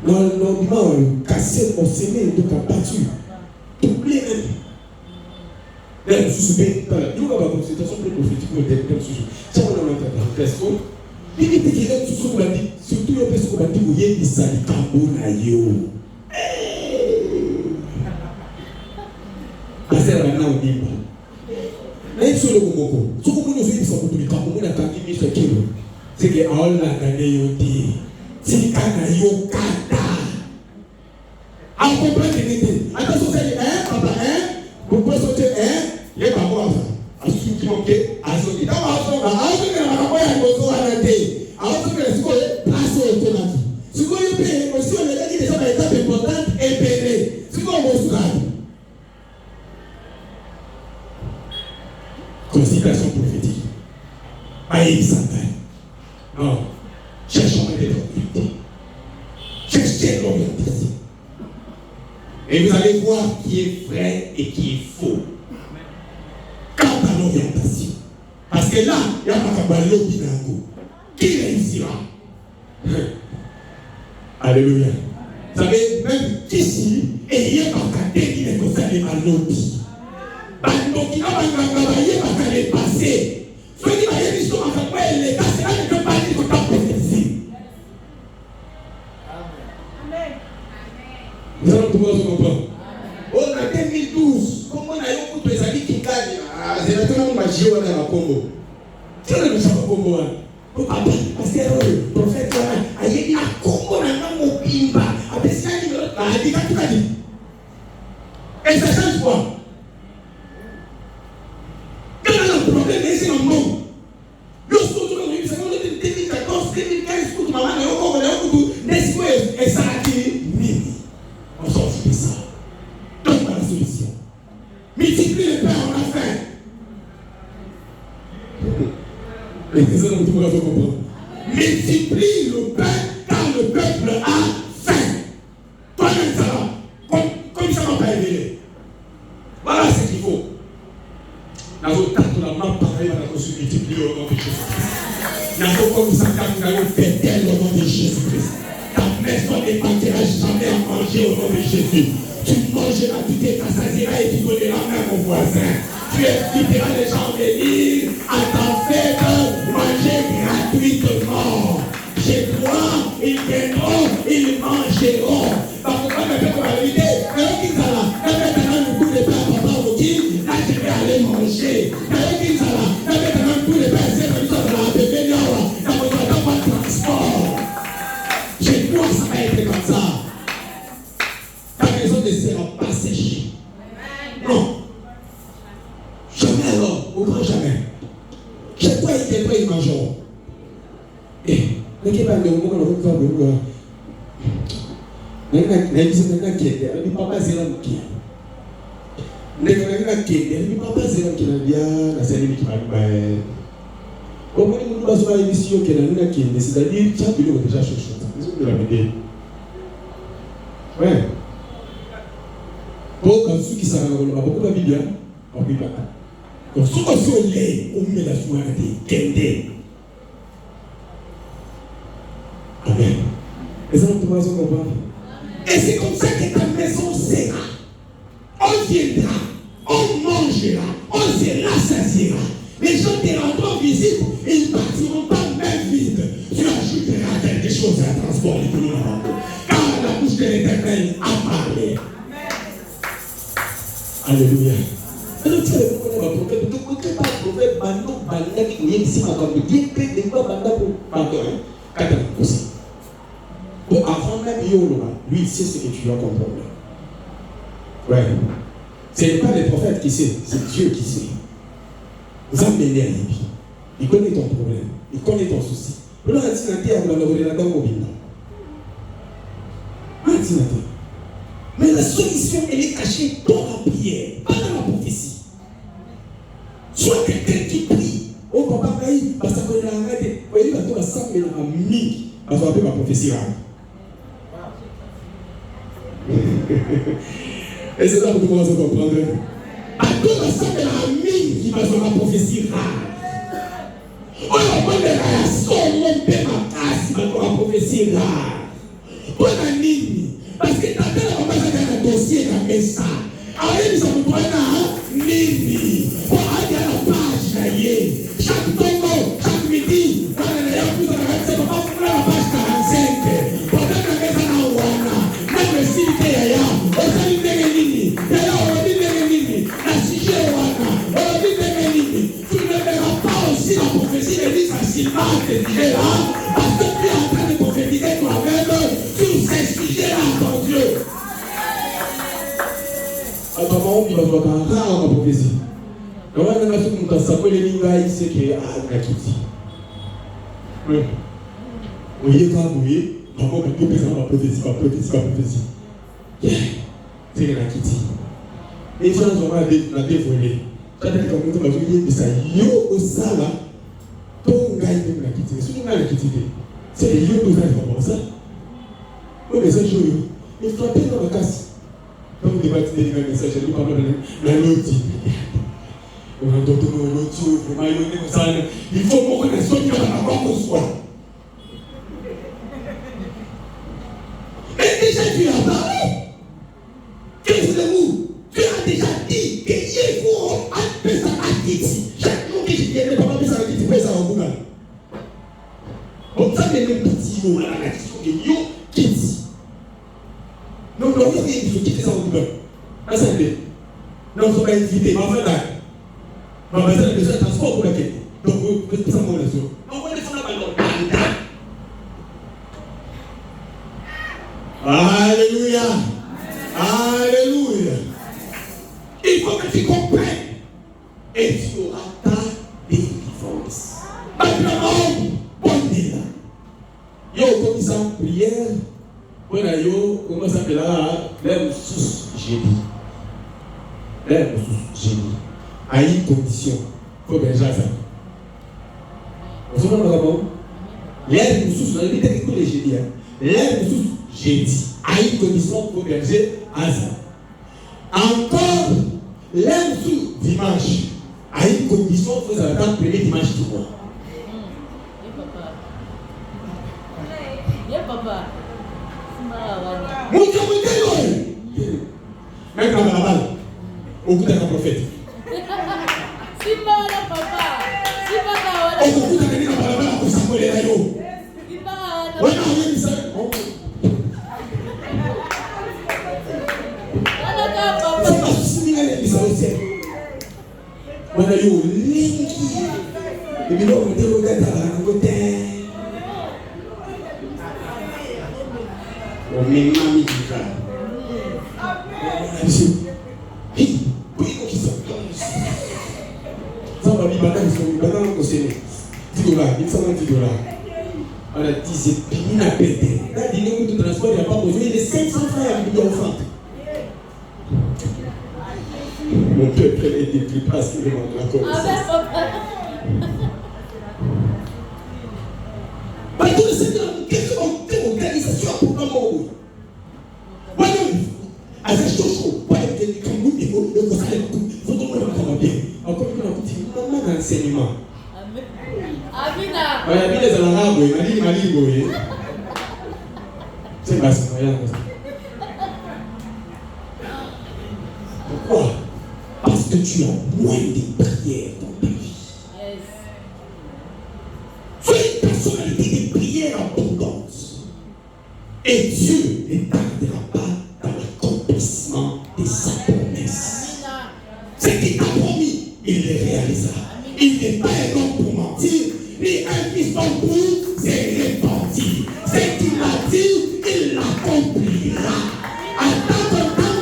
Normalement, casser au sommet de la battu. Oubliez même. Là, je suis bien. Nous avons la consultation prophétique pour le dernier sujet. Ça, on a l'entendre. Qu'est-ce qu'on dit? Il dit qu'il est tout ce qu'on a dit. Surtout, il y a ce qu'on a dit. Vous voyez, il s'est dit Kambonayo. Passer la main au niveau. Mais il faut le Moko. Ce que nous dit, c'est que all la gagné yoti. C'est kana yokata. À comprendre l'unité. Attention, c'est papa, vous pouvez sauter il y a pas moi. À ce qui manque, à ce qui dans ma zone, à ce qui n'a pas à gozo à la tête. À ce que ce soit placé automatique. Ce qu'on peut aussi on est dit déjà une étape importante et pérenne. Ce qu'on va se faire. Considération prophétique. Aïe Satan. Non. Cherchons l'orientation. Cherchez l'orientation. Et vous allez voir qui est vrai et qui est faux. Quant à l'orientation. Parce que là, il y a pas de lobby. Qui réussira? Alléluia. Vous savez, même ici, il y a pas de qui est concerné par lobby. Donc, il y a pas de passer. Ceux qui m'ont dit que les gars, c'est là que je ne peux pas dire que tu as prophétisé. Amen. Nous allons pouvoir se comprendre. On a 2012, comment on a eu beaucoup de amis qui gagnent. C'est maintenant qu'on m'a magie wana ya Congo. Tena mshaka Congo wana. Papa, parce que le prophète a dit à Congo na ngambo bimba, apesani a dit tout a dit. Et ça change quoi? Quel est le problème ici dans le monde? Lorsque tu as vu ça en 2014, 2015, tout maman et encore tout n'est-ce pas et ça a dit oui. On s'en fout de ça. Donc la solution. Multiplie le pain en a faim. Et c'est ça que tout le monde comprendre. Multiplie le pain car le peuple a faim. Toi-même ça va. Comme ça va pas révéler. Voilà ce qu'il faut. Dans le temps de la main, pareil, on a reçu multiplier au nom de Jésus-Christ. Il y a beaucoup de ça qui a fait au nom de Jésus-Christ. Ta maison ne partira jamais à manger au nom de Jésus. Tu mangeras, tu t'assasieras et tu donneras même au voisin. Tu inviteras les gens à venir à ta fête, manger gratuitement. Chez toi, ils viendront, ils mangeront. Parce que quand même, la vérité, avec qui ça là, maintenant, le coup de pain à papa au qui, là, je vais aller manger. Avec qui ça là, maintenant, le coup de pain, c'est comme ça, là, bébé, là, on n'a pas de transport. Chez toi, ça va être comme ça. Ta maison ne sera pas séchée. Non. Jamais alors, au grand jamais. Chez toi, ils mangeront. Et, ne sais pas, le moment qu'on a fait le papa c'est l'homme qui est. Papa c'est l'homme qui est bien, la scène qui va nous au moins, nous avons une émission qui est là, c'est-à-dire, tu as déjà chose. Vous l'avez dit. Ouais. Pour quand ceux qui s'en vont, beaucoup de Bible, on ne peut pas. Donc, si on est, on met la soirée, Kende. Amen. Et ça, nous devons comprendre. Et c'est comme ça que ta maison sera. On viendra, on mangera, on se rassasiera. Les gens te rendront visite, ils ne partiront pas même vide. Tu ajouteras quelque chose à transporter tout le monde. Car la bouche de l'Éternel a parlé. Alléluia. Alors tu sais, pourquoi on va prophète? Donc, on ne pas prophète, Bando, Banda, qui est ici, ma comme bien que des fois, Banda, pour pardon, Kata, aussi. Bon, avant même Yolo, lui, il sait ce que tu dois comprendre. Ouais. Ce n'est pas les prophètes qui savent, c'est Dieu qui sait. Vous amenez à lui. Il connaît ton problème, il connaît ton souci. Vous l'avez dit, mais la solution, elle est cachée dans la prière, pas dans la prophétie. Soit quelqu'un qui prie, oh papa, parce qu'on a arrêté, il va tout ensemble, il a mis, parce qu'on a fait ma prophétie. Et c'est là que vous commencez à comprendre. À tout ensemble, il a mis, qui va faire ma prophétie rare. On a pas de réaction, on peut ma casse, il va faire ma prophétie rare. On a mis. Parce que ta tête va passer dans un dossier dans le message. Alors, ils ont besoin d'un Nini. Pour aller à la page, chaque tongo, chaque midi, dans le c'est pas pour la page 45. Pour que la maison en Wana, même le site est là. On s'est dit de Nini. D'ailleurs, on dit de Nini. La sujet Wana, on dit de Nini. Tu ne verras pas aussi la prophétie de lui facilement, c'est là. Parce que tu es en train de prophétiser toi-même sur ces sujets-là, ton Dieu. Maman, il va voir un rare en prophétie. Quand on a fait comme ça, les lignes, il sait qu'il y a un Akiti. Oui. Vous voyez quand vous voyez, maman, quand tout personne va prophétie, va prophétie. C'est un Akiti. Et les gens ont la dévolée. Quand on a dit comme ça, yo, au sala, ton gars, il est un Akiti. C'est une Akiti. C'est yo, tout ça, c'est comme ça. Oui, mais c'est chaud. Il faut appeler dans la casse. Quand vous débattez des messages, je ne parle pas de la loti. On a d'autres lotis, vraiment, il faut qu'on connaisse ce qu'il y a dans la banque soi. Et déjà, tu as parlé. Qu'est-ce que vous? Tu as déjà dit que il faut appeler ça à Kiti. Chaque jour que je dis, mais papa, ça à Kiti, fais ça en Bouga. Comme ça, les mêmes petits mots, la question de yo, Kiti. Donc, on dit qu'il faut quitter ça au gouvernement. Non, on va inviter, mais enfin, On va besoin de transport pour laquelle. Donc, vous faites ça pour les autres. On va les faire là-bas. Alléluia. Alléluia. Il faut que tu comprennes. Et tu auras ta délivrance. Maintenant, bonne idée. Yo, comme ça, prière. Voilà, yo, comment ça s'appelle là? L'air sous génie. L'air sous génie. À une condition. Il faut bien ça. Vous savez comment? L'air sous, on a dit que tous les génies. L'air sous génie. À une condition, il faut bien ça. Encore, l'air sous dimanche. À une condition, il faut attendre le premier dimanche du mois. Bien, papa. Même dans la balle, au bout d'un prophète. Simba, papa. Simba, au bout d'un balle, au Samuel et Rayo. Oui, non, oui, ça. C'est pas si les ça aussi. Voilà, yo, linki. Et puis là, on dit, regarde, on dit. On met mamie du frère. Oui, qui sont. Ça va bien, banane, on s'est dit. $10, il faut $10. On a dit, c'est fini à péter. Là, il y a tout transport, il n'y a pas besoin de 500 francs à payer aux femmes. Mon peuple est dépris parce qu'il demande la connaissance. Par tout le Seigneur, qu'est-ce qu'on fait organisation pour le monde? Voilà, à cette chose, pas être comme vous, il faut le conseiller, il faut tout le monde bien. Encore une fois, on dit, maman d'enseignement. Amina. Oui, Amina, c'est l'arabe, il m'a dit, c'est pas ça, regarde ça. Pourquoi? Parce que tu as moins de prières dans ta vie. Yes. Tu es une personnalité de prière abondante. Et Dieu ne tardera pas dans l'accomplissement de sa promesse. Ce qu'il t'a promis, il le réalisera. Il n'est pas un homme pour mentir, ni un fils pour se repentir. Ce qu'il a dit, il l'accomplira. Attends ton temps,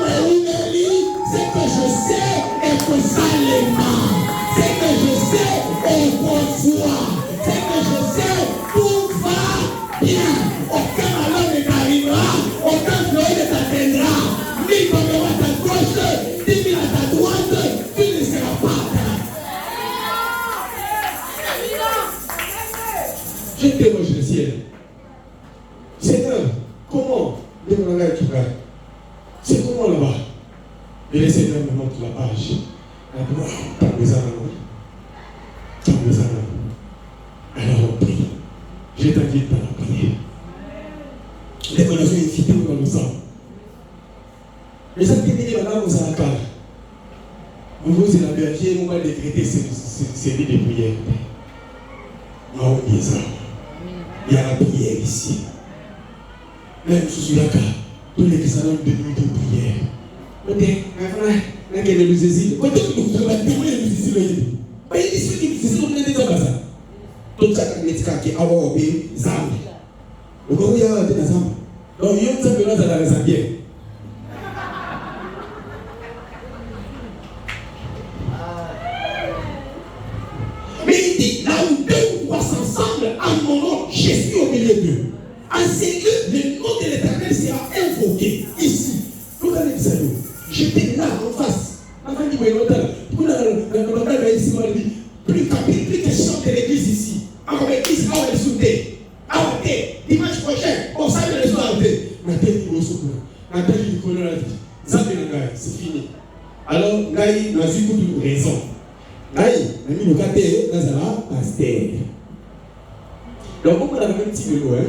ce que je sais est que ça l'aimant. Ce que je sais est pour foi. Ce que je sais, tout va bien. Aucun malheur ne t'arrivera, aucun fleuve ne t'atteindra. Ni tombera à ta gauche, ni à ta droite, tu ne seras pas. Je témoigne le ciel. Seigneur, comment c'est comment là-bas? Et le Seigneur me montre la page. T'as besoin alors on prie. Je t'invite par la prière. Les relations infidèles dans le sang. Les activités maintenant vous en parlent. Vous êtes la berger, on va décréter celui de prière. Non, il y a ça. Il y a la prière ici. Même sous la carte, tous les chrétiens ont des nuits de prière. Ok, maintenant, il y a des usines. Quand tu vas témoigner des usines, il y a des usines, on est déjà comme ça. Tout ça, il y a des avoir des armes. Donc, il y a des armes. Donc, il y a des armes dans la maison bien. Mais il dit, là où deux ou trois s'ensemble, en mon nom, je suis au milieu d'eux. En ces lieux, le nom de l'Éternel sera invoqué ici. Vous allez dire, j'étais là en face. Avant qu'il me regarde, plus question de l'église ici. Encore l'église, on est soudé. Dimanche prochain, on s'arrête les soirs. C'est fini. Alors, Naï n'a eu toute raison. Naï n'a mis le côté dans un pasteur. Donc, on a un petit peu loin.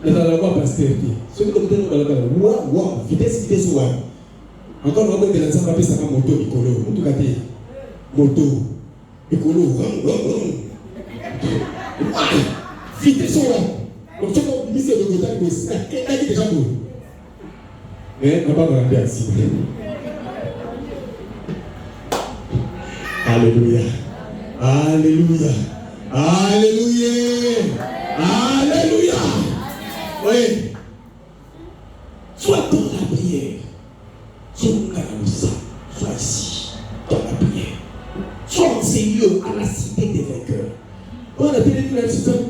Dans la voie pasteur. Ce que vous avez dans la voie, vitesse, encore on va mettre dans un papier, ça va moto, écolo. En tout cas, moto, écolo. Vitesse, donc, ce qu'on dit, c'est le côté de ça. Qu'est-ce qu'il y a déjà pour? Mais on va pas regarder ainsi. Alléluia. Alléluia. Alléluia. Alléluia. Oui. Soit dans la prière, soit dans le sang, soit ici, dans la prière. Soit en Seigneur à la cité des vainqueurs. On a télé tout le système.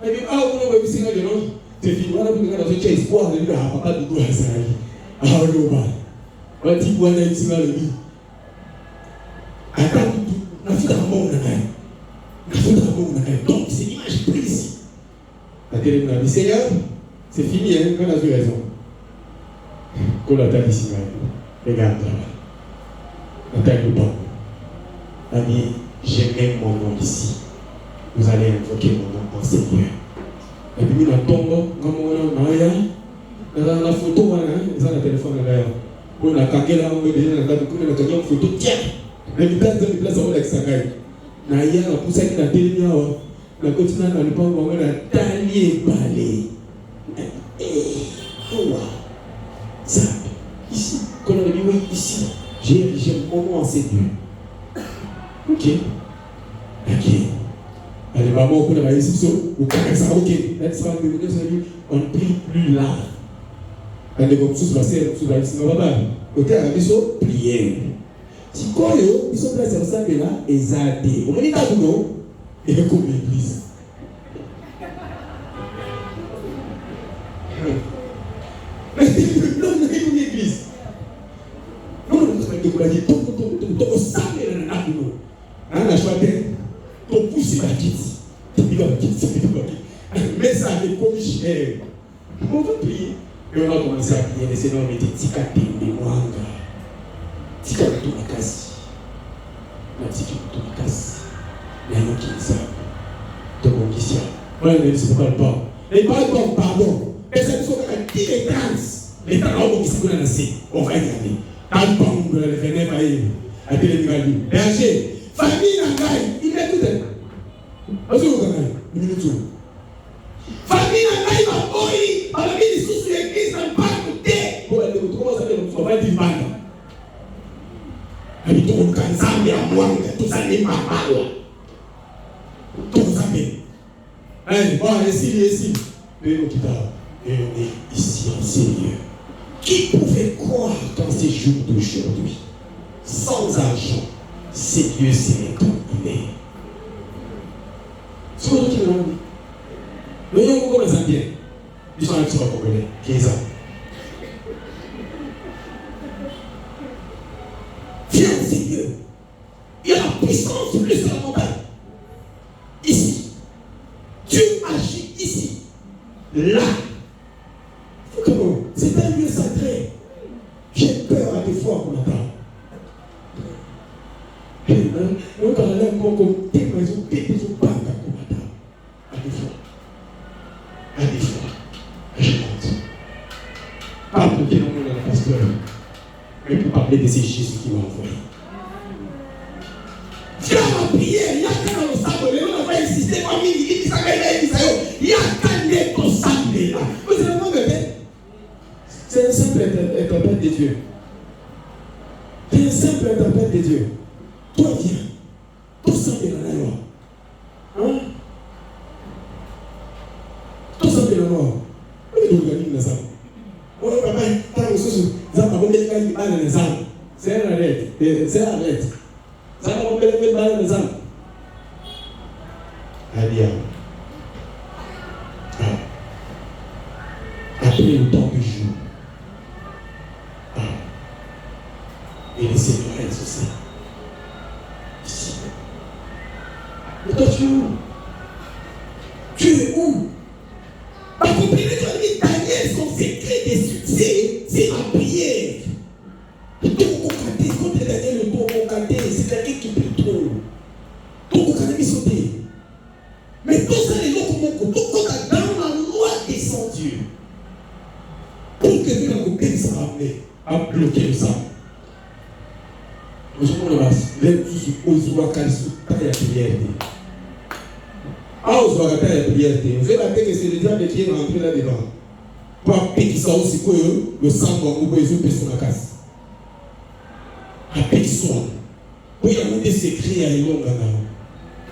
On dit, ah, on va visiter le nom. C'est fini. On a vu dans ce espoir de dire, ah, papa, du coup, ça arrive. Ah, on va. On a dit, on a ici, on a dit. Attends, on a fait un bon donc, c'est l'image prise ici. La télé nous a dit, Seigneur, c'est fini, hein, on a eu raison. Qu'on a dit ici, regarde là-bas. On a dit, on a dit, j'ai mon nom ici. Vous allez invoquer mon nom en Seigneur. Et puis, on a tombé, on a la photo, on a le téléphone derrière. On a caqué là, on a caqué une photo, tiens. Les militaires de place sont avec sa gagne. Naya a poussé la télé, la continue dans le pan, on a taillé balai. Ça, ici, quand on a dit oui, ici, j'ai érigé mon nom en Seigneur. Ok. Allez, maman, on a ici, on a ça, ok. On ne prie plus là. Allez, comme sous la serre, sous la ici, on va pas. Ok, à la maison, prière. Si quoi ils sont placés au sein de là, ils ont dit, on me dit là, non, et comme l'église. Mais non, on est une église. Non, on est une église. On s'en est là, non. On a choisi, ton pouce, il va quitter. Mais ça, c'est comme cher. On va prier. Et on a commencé à prier, mais c'est non, on était ticate de moi. Tika mtu makasi na tiki mtu makasi na yokinza tokongisia wala nilisi kwa pao et pas bon pardon et ça nous fait un petit détance les temps où qui se connaissent assez on va y aller tant bon de le venir par eux à télé ngali berger famille nangai il est tout là azu ngani minute famille nangai ba boy ba mimi sous l'église en pas côté pour aller comment ça on va dire banda habito kanzambe ya mwanga tuzali mamala tuzambe bon ici mais au kitao et on est ici en Seigneur qui pouvait croire dans ces jours d'aujourd'hui sans argent c'est Dieu serait comme il est c'est quoi qui me l'a dit le yon koko les indiens ils sont actifs à congolais 15 ans. Viens au Seigneur. Il y a la puissance sur le montagne. Ici. Dieu agit ici. Là. Comment? C'est un lieu sacré. J'ai peur à des fois qu'on attend. On a l'air comme des maisons, des maisons pas qu'on attend. À des fois. À des fois. Je monte. Pas pour qu'il y ait un pasteur. Mais pour parler de ces Jésus qui m'a envoyé. Viens à la prière, il y a qu'un au sable, on va insister, il y a qu'un au sable là. Vous savez comment c'est un simple interprète de Dieu. C'est un simple interprète de Dieu. Toi viens, tout sable là là. Hein? Tout sable là là. Vous organisez ça. Oh papa, t'as reçu ça. C'est un arrêt. C'est un arrêt. Ça va me faire les âmes. Alléluia. Après le temps du jour. Et le Seigneur est aussi. Ici. Mais toi tu es où? Tu es où? Parce que Daniel, son secret des succès, c'est la prière. C'est quelqu'un qui prie trop. Donc, on a mis sauter. Mais tout ça, les gens dans la loi descend Dieu. Pour que Dieu n'ait ça à bloquer le sang. Nous sommes là, les vous avez que c'est le diable qui est rentré là-dedans. Pour appeler ça aussi que le sang va vous besoin sur la casse. Appeler ça. Pour y avoir des secrets à l'homme là-dedans.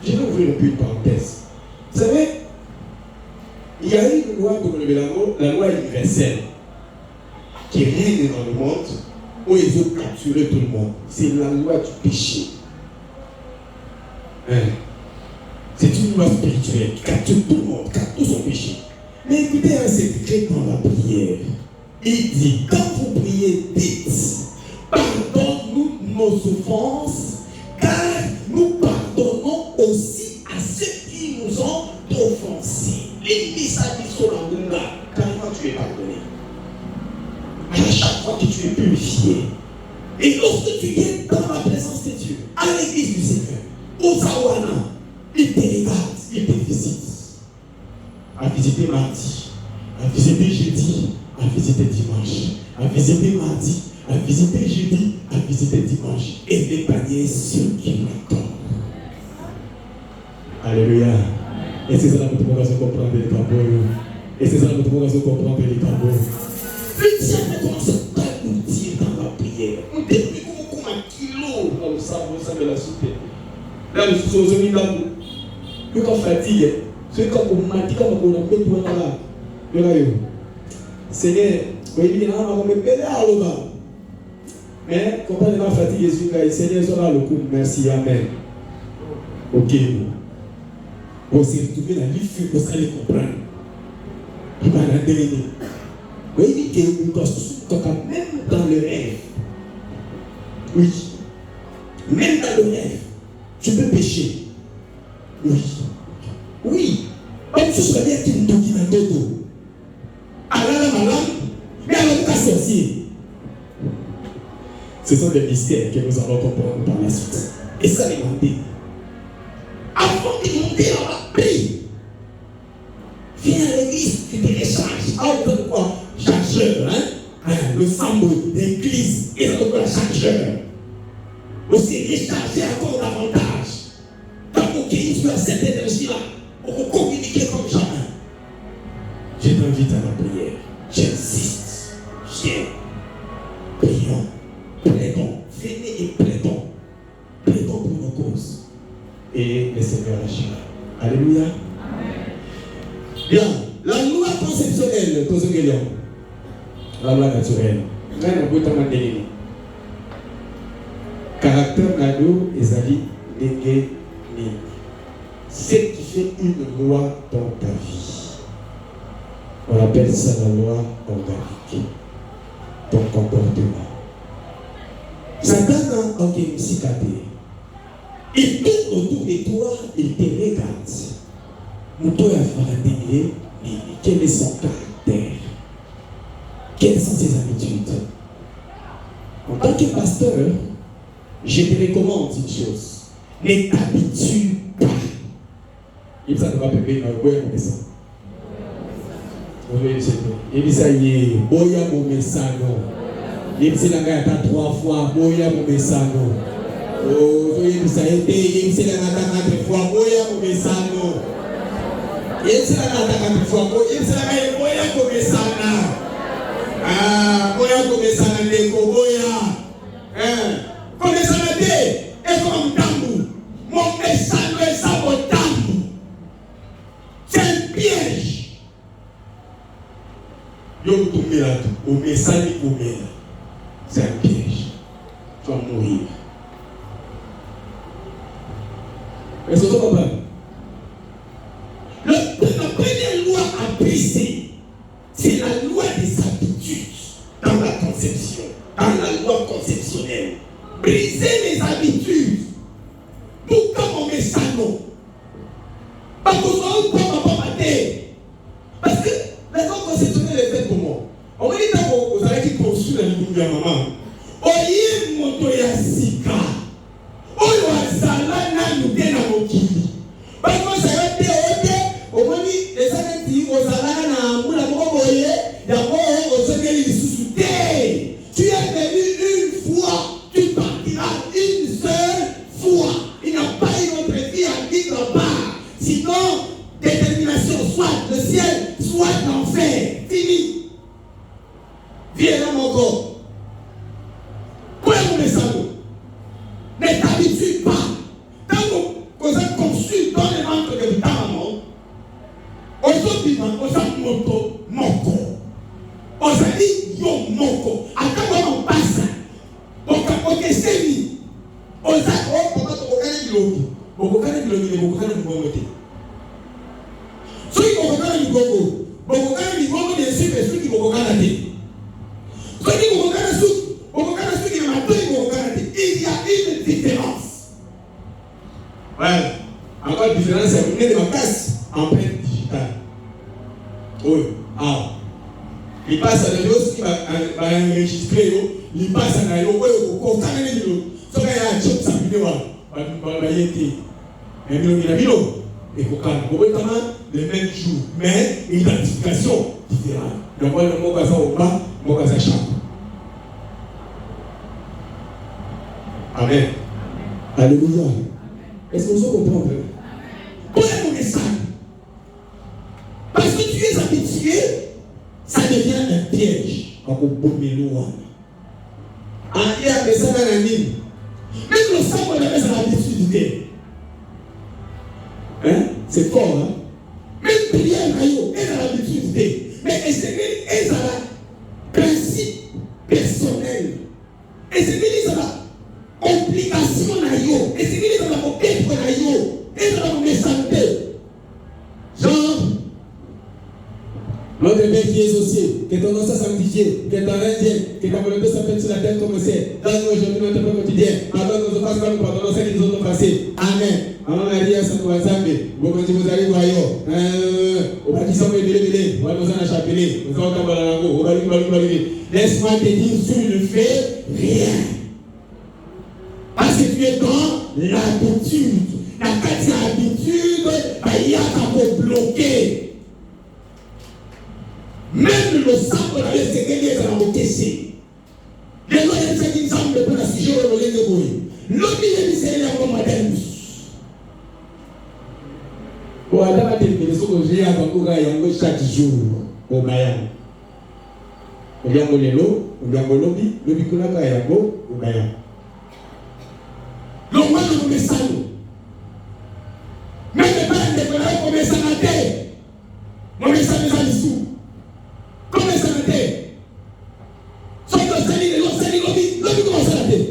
Je vais ouvrir un peu une parenthèse. Vous savez, il y a une loi, comme on le la loi universelle, qui règne dans le monde, où ils veulent capturer tout le monde. C'est la loi du péché. Hein? C'est une loi spirituelle qui capture tout le monde, capture tout son péché. Mais écoutez un secret dans la prière. Il dit, quand vous priez, dites, pardonne-nous nos offenses, car nous pardonnons aussi à ceux qui nous ont offensés. L'ennemi ça dit sur la lunga, carrément tu es pardonné. À chaque fois que tu es purifié. Et lorsque tu viens dans la présence de Dieu, à l'église du Seigneur, au Zawana, il te regarde, il te visite. À visiter mardi, à visiter jeudi, à visiter dimanche, à visiter mardi, à visiter jeudi, à visiter dimanche. Et d'épargner ceux qui l'attendent. Alléluia. Et c'est ça la motivation comprendre les cabots. Et c'est ça la motivation comprendre les cabots. Le diable commence à t'agloutir dans la prière. On détruit comme un kilo dans le sable, de la soupe. Là, nous sommes aux amis là. Nous, quand fatigue, ceux qui ont menti, quand on a fait tout là, le gars, Seigneur, vous voyez, on me pédale à l'eau. Mais, quand on est pas fatigué, Seigneur, soit là le coup. Merci, Amen. Ok. On s'est retrouvé dans l'île, on s'allait comprendre. Il va la dernière. Vous voyez, même dans le rêve. Oui. Même dans le rêve, tu peux pécher. Oui. Oui. Même si je serais bien qu'il ne doit pas d'autre. Alors, mais alors, pas sorcier. Ce sont des mystères que nous allons comprendre par la suite. Et ça, les demander. Avant de monter dans la paix, viens à l'église, tu te recharges. Ah, on donne quoi? Chargeur, hein? Le symbole d'église, et ça donne quoi? Chargeur. Aussi recharger encore davantage. Tant qu'on guérit sur cette énergie-là, on peut communiquer comme jamais. Je t'invite à la prière. J'insiste. Viens. Prions. Plaidons. Venez et plaidons. Plaidons pour nos causes. Et le Seigneur agira. Alléluia. Amen. Bien. La loi conceptionnelle, la loi naturelle. Caractère nado ezali ndenge nini. Ce qui fait une loi dans ta vie. On appelle ça la loi organique. Ton comportement. Satan a organisé cicatée. Il tourne autour de toi, il te regarde. Quel est son caractère? Quelles sont ses habitudes? En tant que pasteur, je te recommande une chose. Ne t'habitue pas. Il ne va pas payer un boya comme ça. Il dit ça y est, boya mon message. Il dit la gars 3 fois, boya mon message. Oh, il dit ça y est, il dit la gars 4 fois, boya mon message. Il dit la gars 4 fois, il dit la gars boya mon message. Ah, boya mon message, boya. Comme les salades et comme tambour. Mon message est ça au tambour. C'est un piège. Yo tombé là tout. Au message au mère. C'est un piège. Tu vas mourir. Est-ce que tu comprends? La première loi à briser, c'est la loi des habitudes dans la conception, dans la loi conceptionnelle. Briser les habitudes. Pourquoi on met ça non? Parce que on pas parce que la loi conceptionnelle est faite comment? On va dire que vous avez qui construit la vie de maman. Oye moto ya sika. Oyo azala na nude na mokili. Parce que ça va te ote, au moins les années ozala na mula moko boye, yako ozokeli lisusu te. Tu es venu une fois. Tu partiras une seule fois. Il n'y a pas une autre vie à vivre là-bas. Sinon, détermination, soit le ciel, soit l'enfer. Fini. Viens là, mon corps. Quoi est mon message? Ne t'habitue pas. Tant qu'on a conçu Aujourd'hui, on a moto, moko. On a dit, yo, moko. Après, on passe. Ok, c'est lui. On a dit, oh, papa, tu regardes le logo. On regarde le logo, on regarde le logo. Ceux qui regardent le logo, on regarde le logo, bien sûr, mais ceux qui regardent la tête. Ceux qui regardent ceux qui regardent la tête. Il y a une différence. Voilà. Encore une différence, c'est que les casse empreinte digitale. Oui. Ah. Il passe à la chose qui va enregistrer, il passe à la chose, il passe à la chose, il passe à la chose, il passe à la chose, et les mêmes jours, mais identification différente. Donc, on va faire au bas, on va faire chaque. Amen. Alléluia. Est-ce que vous comprenez? Quel est mon message? Parce que tu es habitué, ça devient un piège. Même le sang qu'on avait sur l'habitude. Hein? C'est fort, hein? Même prière, elle a l'habitude. Mais elle a un principe personnel. Et c'est qu'il y a complication. Et c'est qu'il y a genre, notre Père qui est aussi, que ton nom soit sanctifié, que ton règne vienne, que ta volonté soit faite sur la terre comme au ciel. Donne-nous aujourd'hui notre pain quotidien. Pardonne nos offenses comme nous pardonnons celles qui nous ont passées. Amen. Maman Maria, Saint Ouazambe, vous quand vous allez voir, au bâti sans belé, on va nous en chapeler, nous allons tomber dans la langue, on va lui. Laisse-moi te dire, tu ne fais rien. Parce que tu es dans l'habitude. La qualité d'habitude, il y a qu'à bloquer. Même le sang qu'on avait séqué, ça va me caisser. Les lois, il y a des gens qui me prennent si je veux voler de bouillie. L'autre, il y a des séries à mon madame. Bon, à la télé, les autres, j'ai un peu chaque jour au Mayam. On vient au Lélo, on vient au lobby, le Bikoula Kayago, au Mayam. Le roi de mon message. Même les parents de mon message à terre. Mon message est dessous. Comment ça va être? Soit que ça dit, l'homme commence à la tête.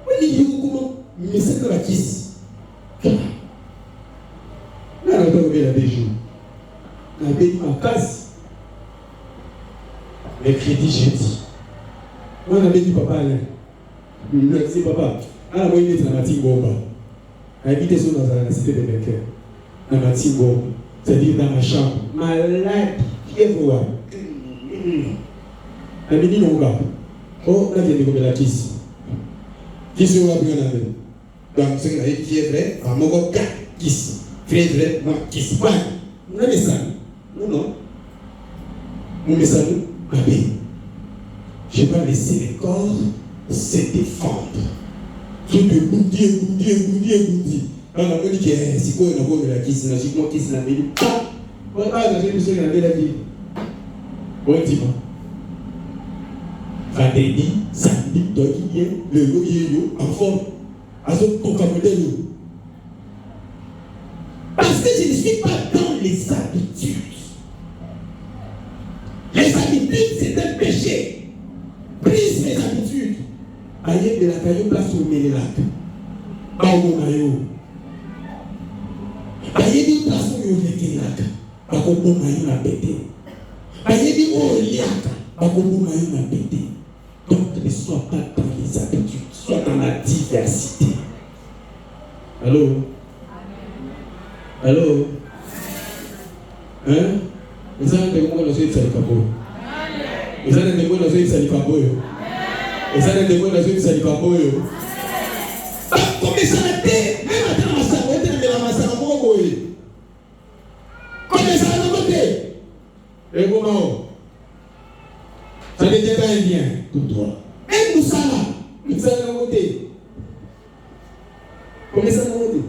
Oui, il dit comment? Mais c'est que la kiss. Là, on a trouvé la déjeuner. On a payé ma casse. Les crédits, j'ai dit. On a dit papa, là. Il a dit papa. Ah, moi, il est dans la Tingomba. Habité sur la cité de Becker. Dans la Tingomba. C'est-à-dire dans ma chambre. Malade. Qui est voir? La mini non gars. Oh, là, il y a des la kiss. Qui se voit bien avec? Donc, ce qui est vrai, à mon gars, kiss. Très vrai, moi, kiss. Pas. Non, mais ça. Non. Mon message, Abbé. Je ne vais pas laisser les corps se défendre. Tout de goudi. Quand on a dit que c'est quoi on a la kiss, on a dit moi kiss la mélodie. On va dans une mission qui a la vie. Bon dimanche. Vendredi, samedi, toi qui viens, le yo en forme. À ce qu'on capte parce que je ne suis pas dans les habitudes. Les habitudes, c'est un péché. Brise les habitudes. Aïe de la caillou place où met les lacs. Baou maillot. Aïe de place où il met les lacs. Baou maillot n'a pété. Aïe de où il y a. Baou maillot n'a pété. Donc ne sois pas dans les habitudes. Sois dans la diversité. Allô? Allô? Hein? Vous avez des mots dans ce salikaboyo. Vous avez des mots dans ce salikaboyo. Vous avez des mots dans ce salikaboyo. Comme ça a été, même à la masse, on est dans la masse à Mogoy. Comme ça a été. Et comment? Ça n'était pas indien, tout droit. Et nous ça là, nous allons monter. Comment ça va monter?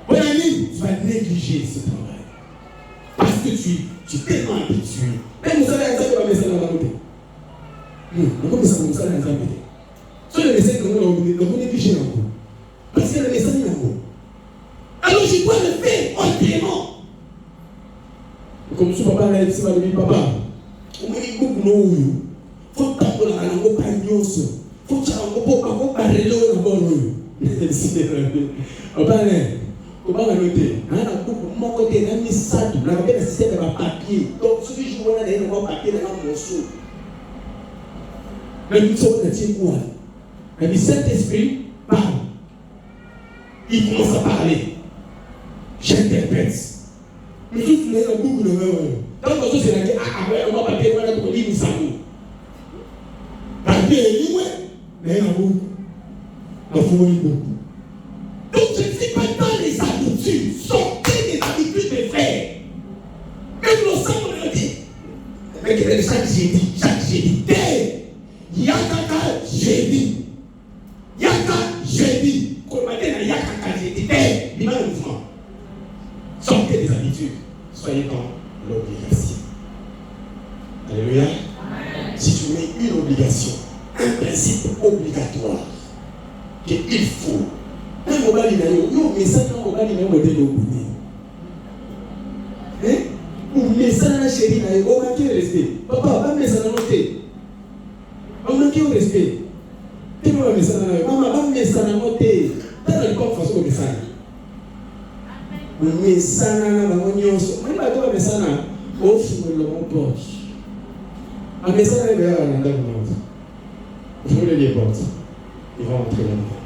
Bon ami, tu vas négliger ce travail. Parce que tu es tellement habitué. Et nous allons faire un message dans la montée. Nous allons faire un message dans la montée. Sur le message que nous avons négligé encore. Parce que le message est encore. Alors je dois le faire autrement. Comme si papa l'a dit, papa, on m'a dit beaucoup non. Faut que tu aies un peu de patience. Faut que tu aies un peu de patience. Papa, comment on a noté? On a beaucoup de côté, on a mis ça, on a mis le système de papier. Donc, ce que je vois là, il y a un papier dans un morceau. Mais nous sommes dans le quoi? Le Saint-Esprit parle. Il commence à parler. J'interprète. Mais tout le monde a beaucoup de dans le morceau, c'est là que on va papier, on va pour lire ça. Papier, il ouais. Mais il y a beaucoup. Il faut lire beaucoup. Donc, je ne suis pas dans les habitudes. Sortez des habitudes de faire. Même l'ensemble me le dit. Mais chaque jeudi, Yakaka jeudi. Yaka jeudi. Comme on dit, Yakaka jeudi. Dis-moi le mouvement. Sortez des habitudes. Soyez dans l'obligation. Alléluia. Si tu mets une obligation, un principe obligatoire, qu'il faut. Même au bas du naïo, mais ça, non, au bas du naïo, on est au bout. Hein? Mais ça, la chérie, on manque de respect. Papa, mais ça, non, on manque de respect. Tu vois, mais ça, maman, mais ça, non, t'es. T'as le corps façon de ça. Mais ça, non, maman, on se. Moi, pas toi, mais ça, non, on fume le bon poche. Ah, mais ça, il va y avoir un endroit. Vous voulez les portes. Ils vont entrer là-dedans.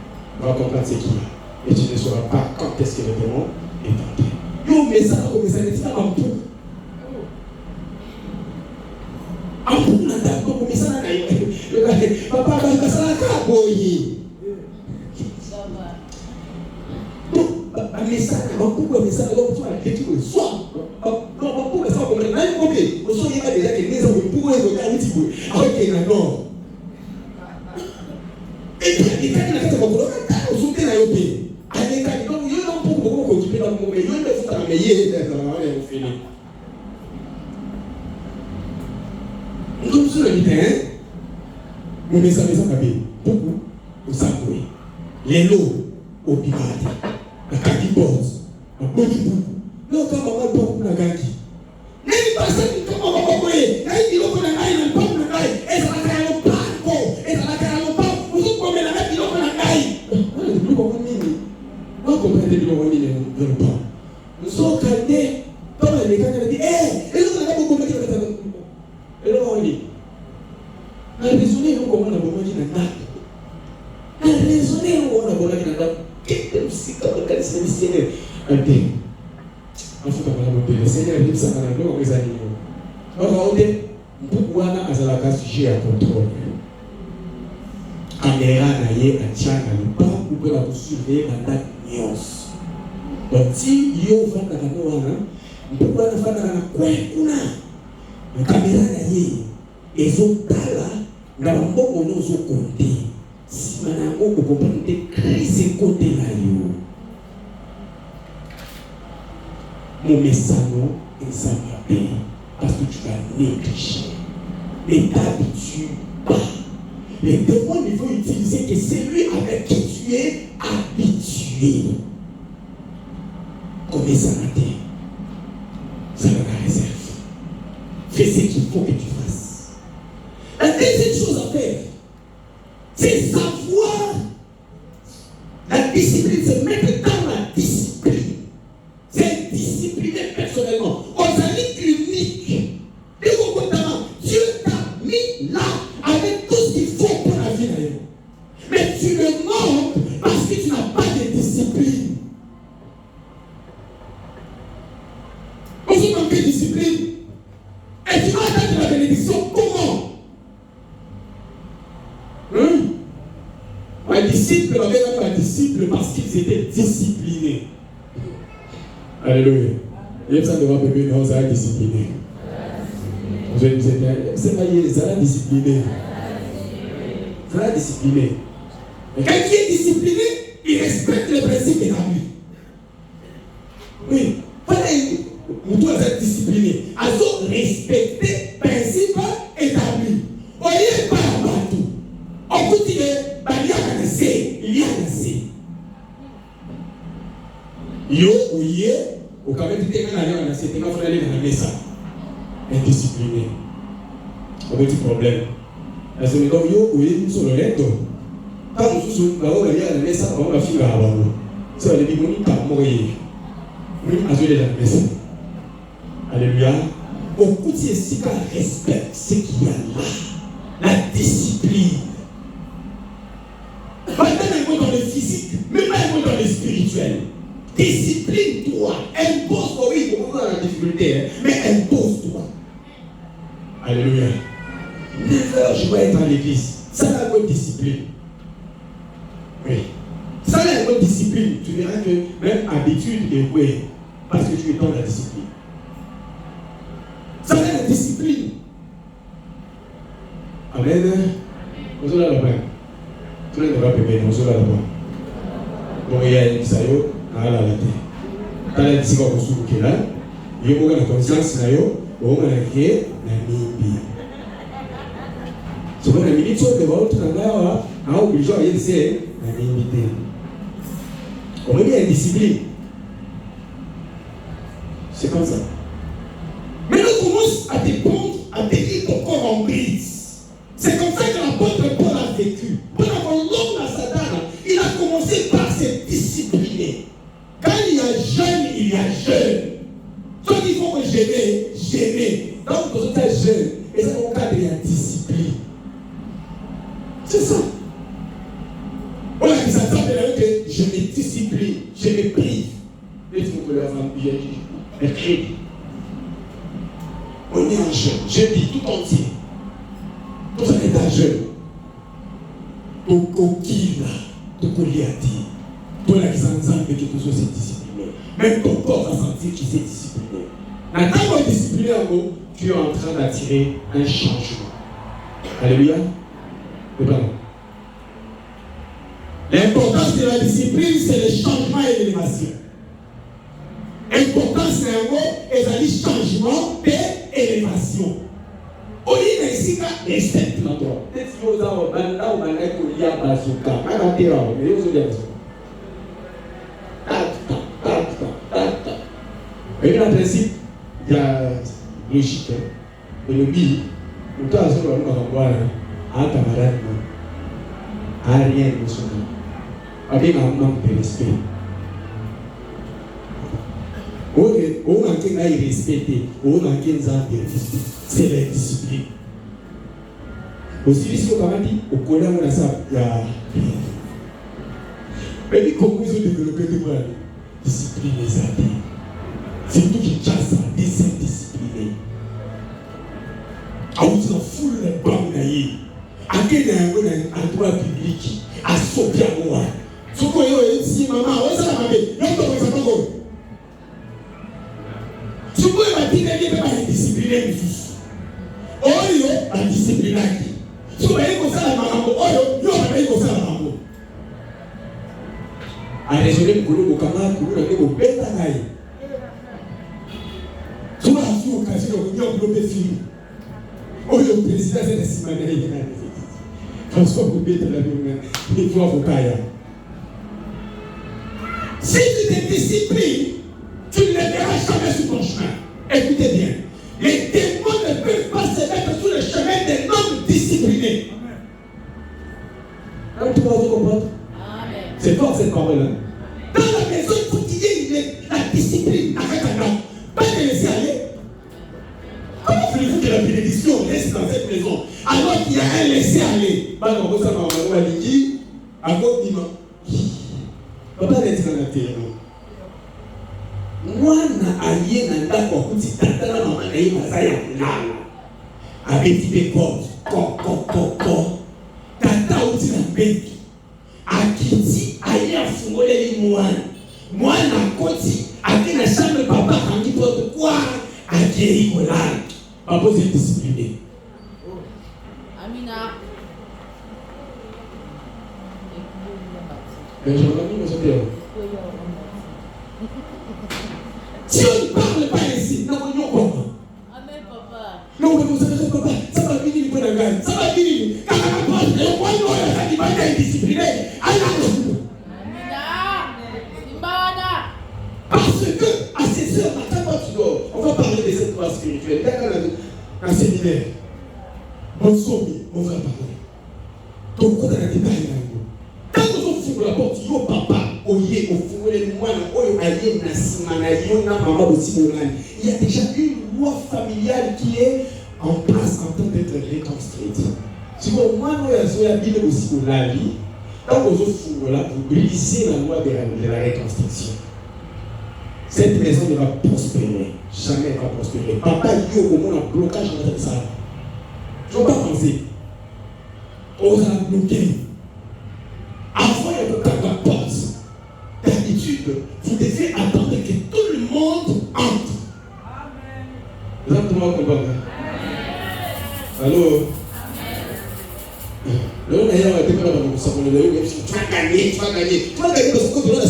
On va comprendre ce qu'il y a. Et tu ne sauras pas quand est-ce que le démon est entré. Yo, mais ça, comme ça, c'est un peu. Un peu, comme ça, papa, ça va caboyer. Mais ça, mais ça, donc tu vas l'écrire le soir. Non, pourquoi ça va comprendre? Là, il faut que il y a déjà que les hommes pourraient regarder un petit peu. Avec un accord. Et puis, il y a des gens qui ont sauté dans le pays. Il y a des gens qui ont beaucoup occupé dans le monde. Il y a des gens qui ont fait nous sommes sur le terrain. Nous mettons ça beaucoup au Saint-Louis. Les lots au Pimate. La Kaki Boss. La Bonibou. Là, quand on va beaucoup la Kaki. Mais il passe à comment on va envoyer. Là, il dit qu'on a un peu de taille. Et ça va faire un pas. Et ça va faire un pas. Vous savez comment la Kaki qu'on a taille. On ne peut pas comprendre. On comprend que nous avons mis dans le pas. Nous sommes calés. Comme les Kaki ont dit, et nous avons beaucoup de temps. Et là, on dit, à raisonner, on comprend la bonne dit dans la à raisonner, on a bonne dit dans la qu'est-ce que c'est comme le cas de ce Seigneur. Un thé. En fait, on va la monter. Le Seigneur dit ça dans la gloire, les animaux. Alors, on dit, pourquoi on a la case sujet à contrôle. Caméra, naïe, à tchang, à l'oupa, ou que la surveiller dans la nuance. Donc, si il y a un fan dans la noix, pourquoi on a fait dans la quoi, la caméra naïe, et son tala, dans le moment où nous avons compté, si maintenant on comprend que crise côté là, mon message, il s'en va bien, parce que tu vas négliger. Mais t'habitues pas. Les démons, il faut utiliser que c'est lui avec qui tu es habitué. Comme ça matin, ça va la réserve. Fais ce qu'il faut que tu fasses. La deuxième chose à faire, c'est savoir la discipline, c'est mettre dans la discipline. C'est discipliner personnellement. Aux amis cliniques, Dieu t'a mis là avec tout ce qu'il faut pour la vie d'ailleurs. Mais tu le manques parce que tu n'as pas de discipline. Vous manquez de discipline. Et tu vas attendre la bénédiction comment? Les disciples avaient même un disciple parce qu'ils étaient disciplinés. Alléluia. Et ça devra bébé, non, ça va discipliner. C'est pas ça va discipliner. Ça va discipliner. Mais quand il est discipliné, il respecte les principes établis. Oui. Vous devez être discipliné. Alors, respecter les principes établis. On n'y est pas partout. On continue. Il y a un essai. Il y a un essai. Yo, ou yé, ou quand même tu t'es allé en essai, tu m'as fait aller dans la messe. indiscipliné. On a un petit problème. Parce que nous sommes sur le lettre. Quand nous sommes là-haut, il y a la messe, on a fini à avoir. C'est le début de la mourir. Oui, à jouer la messe. Alléluia. Beaucoup de ces cas respectent ce qu'il y a là. La discipline. Pas tellement dans le physique, mais même dans le spirituel. Discipline-toi. Impose-toi. Oui, on va dans la difficulté, mais impose-toi. Alléluia. 9h, je dois être à l'église. Ça, c'est la bonne discipline. Oui. Ça, c'est la bonne discipline. Tu verras que même habitude est oui, parce que tu es dans la discipline. Ça, c'est la discipline. Amen. On se l'a là-bas. Tout le monde va payer, on se l'a là-bas. Bon, il y a une sayo, à la tête. Quand la discipline va vous soulever là, il y a une conscience, il y a une créé, la mimbi. C'est bon, la minute, tu vas voir tout le monde, on a obligé à y aller, la mimbi. On va dire une discipline. C'est comme ça. Mais on commence à dépendre, à tenir ton corps en prise. C'est comme ça que l'apôtre Paul a vécu. Pour avoir l'homme à Satan, il a commencé par se discipliner. Quand il y a jeûne, il y a jeûne. Soit il faut que gêner. Donc, vous êtes jeune. Et c'est mon cadre de la discipline. C'est ça. Voilà, il s'attend que je me discipline, je me prive. Et tu peux leur faire mercredi. On est en jeûne. Jeudi tout entier. Tout ça est en jeûne. Donc, qui là, tout ce qu'il a dit, tout là qui s'en que tout ça s'est discipliné. Même ton corps va sentir qu'il s'est discipliné. Maintenant, quand tu es discipliné en gros, tu es en train d'attirer un changement. Alléluia. L'importance de la discipline, c'est le changement et l'élévation. L'importance, c'est un mot, et ça dit changement et élévation. Au lieu de ici, respecte l'endroit. Peut-être que vous avez là où vous avez un collier à bazooka. Mais dans tes rangs, mais vous avez mais en principe, il y a logique. Et le billet, le temps à ce moment-là, on va voir un camarade, rien de son nom. Avec un manque de respect. On a qui a respecté, on a qui a respecté. C'est la discipline. Aussi, si on a dit, au collège, on a ça, il y a. Mais puis, comment ils ont développé des moyens? Discipline les amis. C'est tout qui chasse à des indisciplinés. À vous en foule les banques naïves. À quel endroit public, à Sophia Moua. Ce qu'on a dit, maman, on s'en a fait. Non, non, ça va pas. Ce qu'on a dit, il n'est pas indiscipliné. Oyo, la discipline. Ce qu'on a dit, c'est la maman. Oyo, il a dit, c'est la maman. À raisonner pour le camarade, pour le bêta. Tu vas avoir l'occasion de développer le film. Oyo, le président, c'est la Simanaï. François Boubé de la Bible, il faut avocat. Si tu te disciplines, tu ne les verras jamais sur ton chemin. Écoutez bien, les démons ne peuvent pas se mettre sur le chemin des hommes disciplinés. Alors, tu vas comprendre? C'est fort cette parole-là. Dans la maison, il faut qu'il y ait la discipline avec un homme. Pas de laisser aller. Comment voulez-vous que la bénédiction reste dans cette maison alors qu'il y a un laisser-aller? Pas dans votre maman, on va dire, à votre dimanche. Papa n'est pas dans la terre. Moi, na allié na ndako kuti tata na mama na yeba za ya lala. Avec des cordes, tata uti na beki. Akiti aya fungole li mwana koti akina chambre papa kangi porte quoi akiri kolala. Papa c'est discipliné. Amina. Mais je reviens sur Pierre. Si on ne parle pas ainsi, nous ne pouvons pas. Amen, papa. Non, mais vous savez, papa, ça va finir pour la gagne. Ça va finir. Quand on va prendre le point noir, il va être discipliné. Parce que, à ces heures, quand tu dors, on va parler de cette voie spirituelle. un séminaire. Mon sommet, mon frère parler. Donc, on a des détails là. Quand on ouvre la porte, yo papa, oye, au fond, les moines, oye, aïe, nasimana, yo, na maman aussi, il y a déjà une loi familiale qui est en place en train d'être reconstruite. Si vous, moi, nous, il aussi pour la vie, quand vous ouvrez là, vous brisez la loi de la reconstruction. Cette maison ne va prospérer. Jamais elle va prospérer. Papa, il y a au moins un blocage dans ça. Je ne veux pas penser. On va bloquer. Avant de faire la porte, d'habitude, vous devez attendre que tout le monde entre. Amen. Vous avez tout le monde comprendre? Allô? Le monde d'ailleurs a été là dans le salon. Tu vas gagner, tu vas gagner. Tu vas gagner parce que quand tu vas tu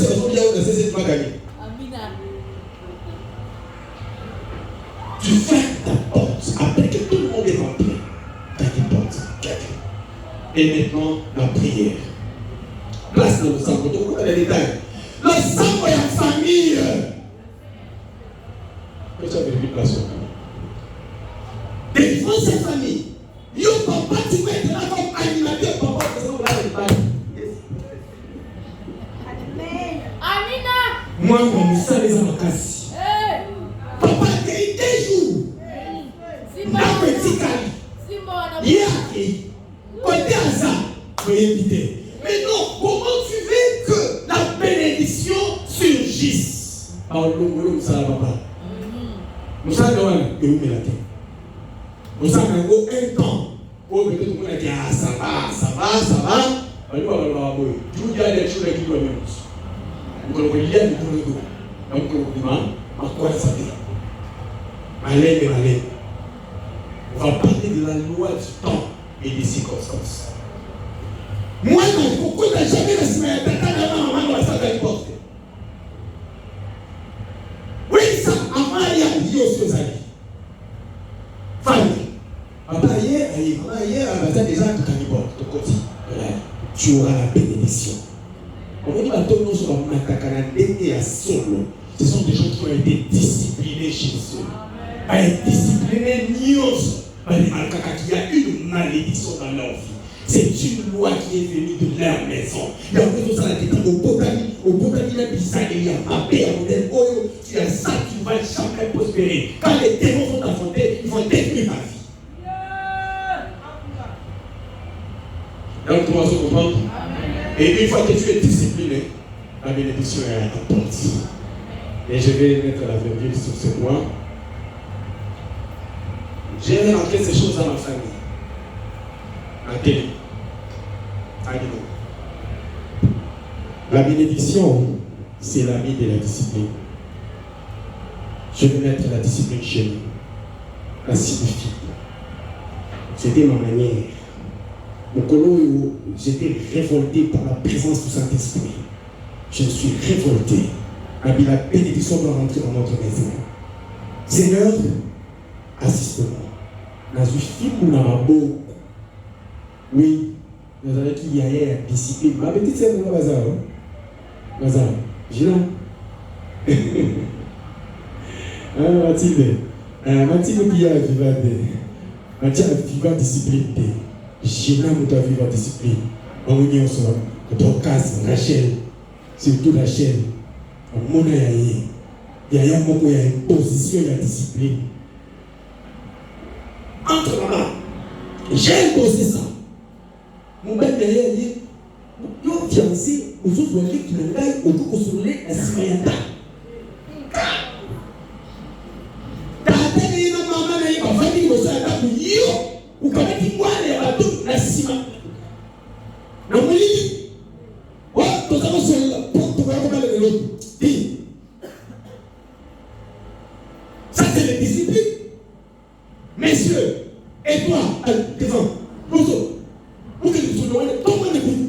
vas gagner. Tu fermes ta porte après que tout le monde est rentré. Ta porte, et maintenant, la prière. Place dans le sang. On va les détails. Le sang est en famille. Que tu as vécu place au défends cette famille. Yo papa, tu vas être là comme animateur. Papa, tu vas là les détails. Amina. Moi, mon sang les a cassés. Papa, tu es des jours. La petite cali. Yaki. Côté à ça, vous inviter. Mais non, comment tu veux que la bénédiction surgisse? Nous savons papa. Nous savons que nous mettons. Nous savons un temps. Oh, peut-être que nous dit ah ça va. On va tout dire des choses qui doivent nous. Nous lire nous donc à quoi ça fait? Allez. On va parler de la loi du temps et des circonstances. Moi, pourquoi tu n'as jamais laissé maman dans sa porte? Oui, ça, avant, il y a dit aux choses à dire. Famille. Papa, hier, maman, déjà, tu as porte, tu auras la bénédiction. On dit que nous sommes solo. Ce sont des gens qui ont été disciplinés chez eux. Pas disciplinés, il y a une malédiction dans leur vie. C'est une loi qui est venue de leur maison. Il y a quelque chose à la tête. Au botanique, il y a un père, tu as ça, tu ne vas jamais prospérer. Quand les démons vont t'affronter, ils vont détruire ta vie. Donc, tu vas se comprendre. Et une fois que tu es discipliné, la bénédiction est à ta porte. Et je vais mettre la virgule sur ce point. J'ai rentré ces choses dans ma famille. La télé. La bénédiction, c'est l'ami de la discipline. Je vais mettre la discipline chez nous. La signifie. C'était ma manière. J'étais révolté par la présence du Saint-Esprit. Je suis révolté. La bénédiction doit rentrer dans notre maison. Seigneur, assiste-moi. Dans une film où on oui, nous avons qui y a la discipline. Ma petite sœur, nous avons bazar. Gina. Mathilde. Mathilde qui a vivant discipline. Gina, nous avons vivant discipline. On y est ensemble. Dorcas, Rachel. Surtout Rachel. On y a une position de la discipline. Entre maman, j'ai imposé ça. Mon père derrière dit, yo fiancé, aux autres voyaient qui me gagnent, au coup qu'on se roulait à Simayata. T'as atteint une maman, il va falloir qu'il vous soit à yo, ou quand même il voit les bateaux, la Simayata. Non, mais il dit, ouais, tout ça va sur la porte, tu vas regarder l'autre. Dis, ça c'est la discipline. Messieurs, et toi, devant, bonjour. Pour que tu sois loin, tout le monde écoute.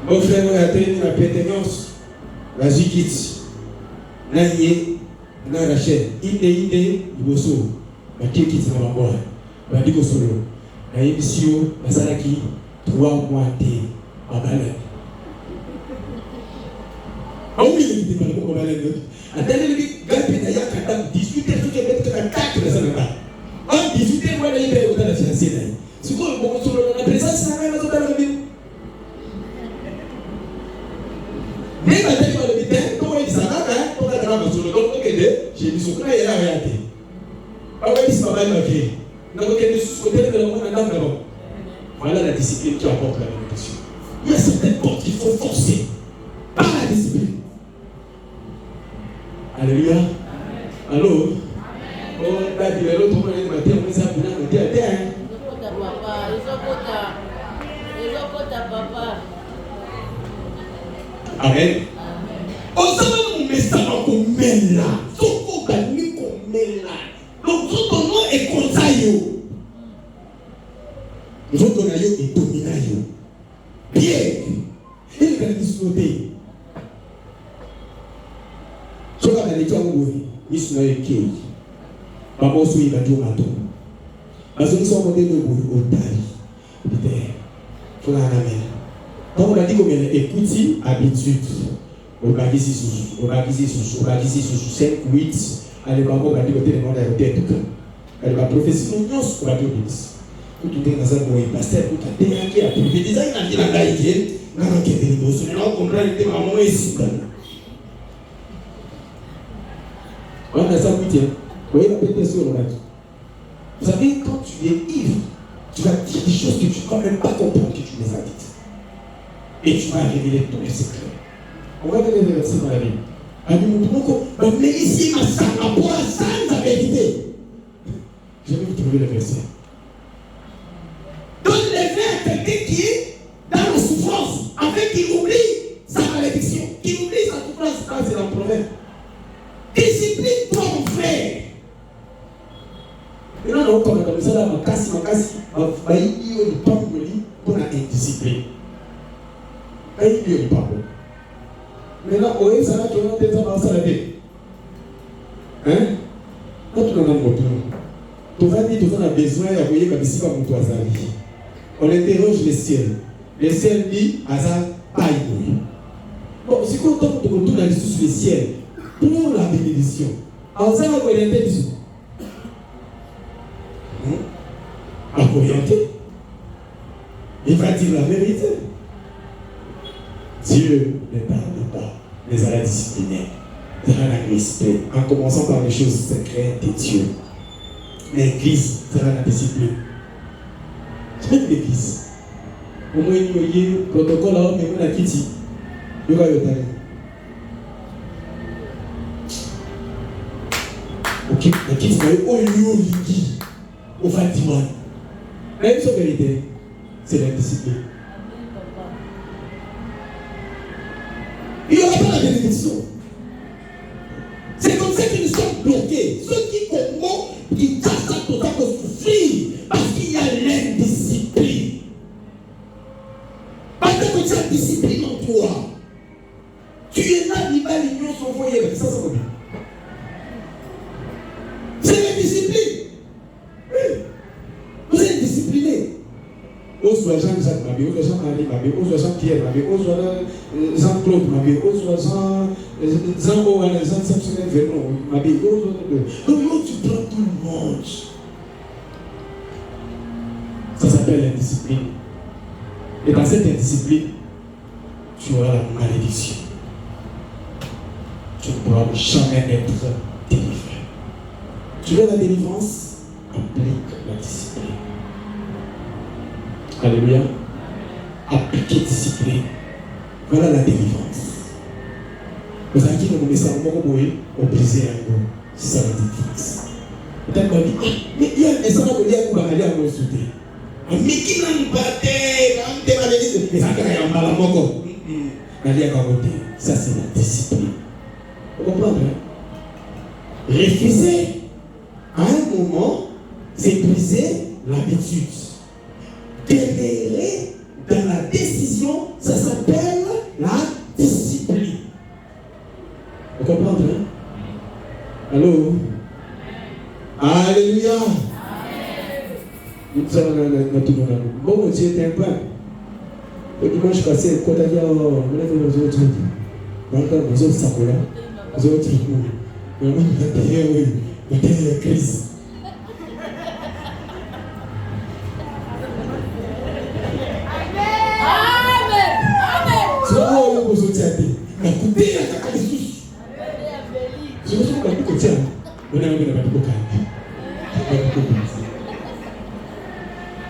Mon frère a atteint la pertinence, la zikit, l'année, la rachel, il bosso, la kikit na maboa, la digo solo, la émission, la salaki, 3 mois de balade. Ah oui, il était pas comme on va aller. Attendez, le gars, il y a 18 heures, tout est mettre à 4 de ça. En 18 heures, il y a eu la fiancée. C'est quoi, on a présence, ça va être dans la vie. Mais la tête de l'habitant, comment il s'en va, on a grave sur le dos, j'ai dit, ce qu'on a là, regardez. Ah oui, c'est pas mal marqué. Donc, il y a des sous-côtés de la main à l'avant. Voilà la discipline qui apporte la bénédiction. Il y a certaines portes qu'il faut forcer par la discipline. Alléluia. Allô? Oh, là, il y a l'autre moment, il m'a dit, on s'est appelé, on m'a dit, attends. Amen. Osama Mumesama Kumela. Soko Gani Kumela. Donc, tout ton nom est comme ça, yo. Nous autres, on a eu et domina yo. Bien. Il va discuter. Je vais aller dire oui. Il se noie qui. Maman sourit va dire mato. Parce que nous sommes modèles au taille. Peut-être. Faut la ramener. Quand on a dit combien écoute habitude. On va ici sous 5, 8. Allez, on va dire que le monde est au tête. Elle va prophétiser nous on va dire tout est dans un moyen pasteur tout a déranqué à prophétiser il a dit la gaïe n'a pas qu'à des choses on comprend que maman est ici on a ça oui voyez la bête sur le lac vous savez quand tu es ivre tu vas dire des choses que tu ne vas même pas comprendre que tu les as dites et tu vas révéler tous les secrets on va donner des versets dans la Bible mais ici ma sang à boire sans la vérité. Je vais vous trouver le verset. Donc les vers quelqu'un qui est dans la souffrance, afin qu'il oublie sa malédiction, qu'il oublie sa souffrance, quand c'est la proverbe. Discipline-toi mon frère. Et là, on comme ça, là, ma casse, va y aller au temps pour la indiscipline. Va y aller au temps. Maintenant, oui, ça va tourner en tête, ça va s'arrêter. Hein? Quand tu en as un moto, tu vas dire que tu as besoin d'envoyer comme ici comme toi, ça. On interroge le ciel. Le ciel dit, Azar, paille. Bon, c'est quand on retourne dans le ciel pour la bénédiction. En ça, on va orienter dessus. À orienter. Il va dire la vérité. Dieu ne pardonne pas les arrêts disciplinaires, sera la respect, en commençant par les choses secrètes de Dieu. L'église sera la discipline. C'est même l'église. Au moins, il y a un protocole là, mais on a quitté. Il va y avoir. Ok, la quitte, au lieu au Fatima. La seule vérité, c'est la discipline. Il n'y aura pas la bénédiction. C'est comme ça qu'ils sont bloqués. Ceux qui comprennent, ils cachent ça tout ça pour souffrir parce qu'il y a l'indiscipline. Parce que tu as discipline en toi. Tu es là, l'animal, l'union, son foyer. Ça, ça va bien. C'est l'indiscipline. Oui. Vous êtes discipliné. Au soit Jean-Jacques Mabé, au soit Jean-Marie Mabé, au soit Jean-Pierre Mabé, au soit Jean-Claude Mabé, au soit Jean-Owen, Jean-Samson Vernon Mabé, donc tu prends tout le monde. Ça s'appelle l'indiscipline. Et dans cette indiscipline, tu auras la malédiction. Tu ne pourras jamais être délivré. Tu veux la délivrance? Applique la discipline. Alléluia. Appliquer discipline. Voilà la délivrance. Vous avez dit que nous sommes au brisé un mot. C'est ça la délivrance. Peut-être qu'on dit, mais il y a un instant où il y a un mot à nous sauter. Mais qui n'a pas été, mais ça a un mal à mon corps. Ça, c'est la discipline. Vous comprenez? Refuser à un moment, c'est briser l'habitude. Demeurer dans la décision, ça s'appelle la discipline. Vous comprenez? Allô? Alléluia. Nous sommes bon, Dieu est un pain. Le dimanche passé, quand il y a Donc, nous autres, ça colle. Nous autres, nous avons la crise.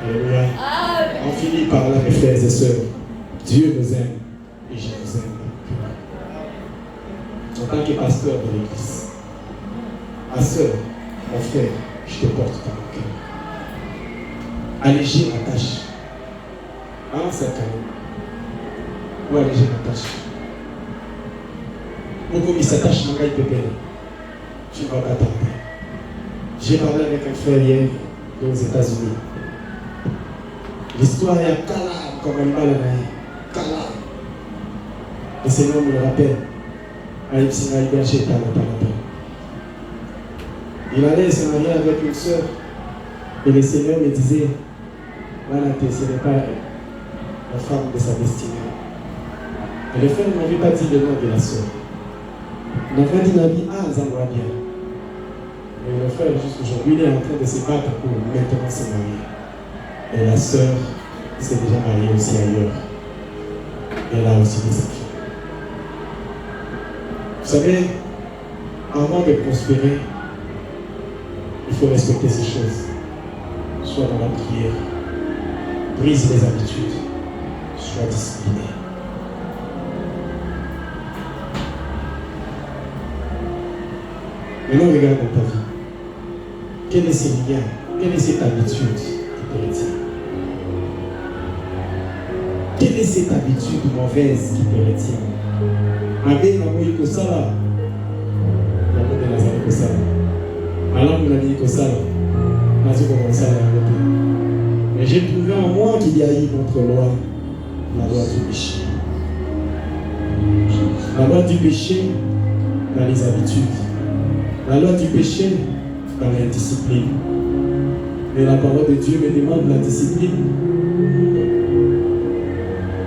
Alléluia. On finit par là, mes frères et sœurs. Dieu nous aime et je vous aime. En tant que pasteur de l'église, ma soeur, mon frère, je te porte dans mon cœur. Alléger ma tâche. Ah, c'est calme. Ou alléger ma tâche. Pourquoi il s'attache à mon pépé? Tu ne vas pas tarder. J'ai parlé avec un frère hier aux États-Unis. L'histoire est à Calab, comme un mal à Calab. Le Seigneur me le rappelle. Il allait se marier avec une soeur. Et le Seigneur me disait, Manate, ce n'est pas la femme de sa destinée. Et le frère ne m'avait pas dit le nom de la soeur. Il n'a pas dit la vie, ah, ça va bien. Mais le frère, jusqu'aujourd'hui, il est en train de se battre pour maintenant se marier. Et la sœur s'est déjà mariée aussi ailleurs. Elle a aussi des enfants. Vous savez, avant de prospérer, il faut respecter ces choses. Soit dans la prière, brise les habitudes, sois discipliné. Maintenant, regarde dans ta vie. Quel est ce lien? Quelle est cette habitude qui te retient? Quelle est cette habitude mauvaise qui te retient? Amen, amour, kosala. Amour de Lazare kosala. Alors, mon ami kosala. Vas-y, commencer à côté. Mais j'ai trouvé en moi qu'il y a eu notre loi, la loi du péché. La loi du péché dans les habitudes. La loi du péché dans la discipline. Mais la parole de Dieu me demande la discipline.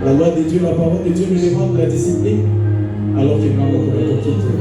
La loi de Dieu, la parole de Dieu me demande la discipline. Alors que maman pourrait quitter.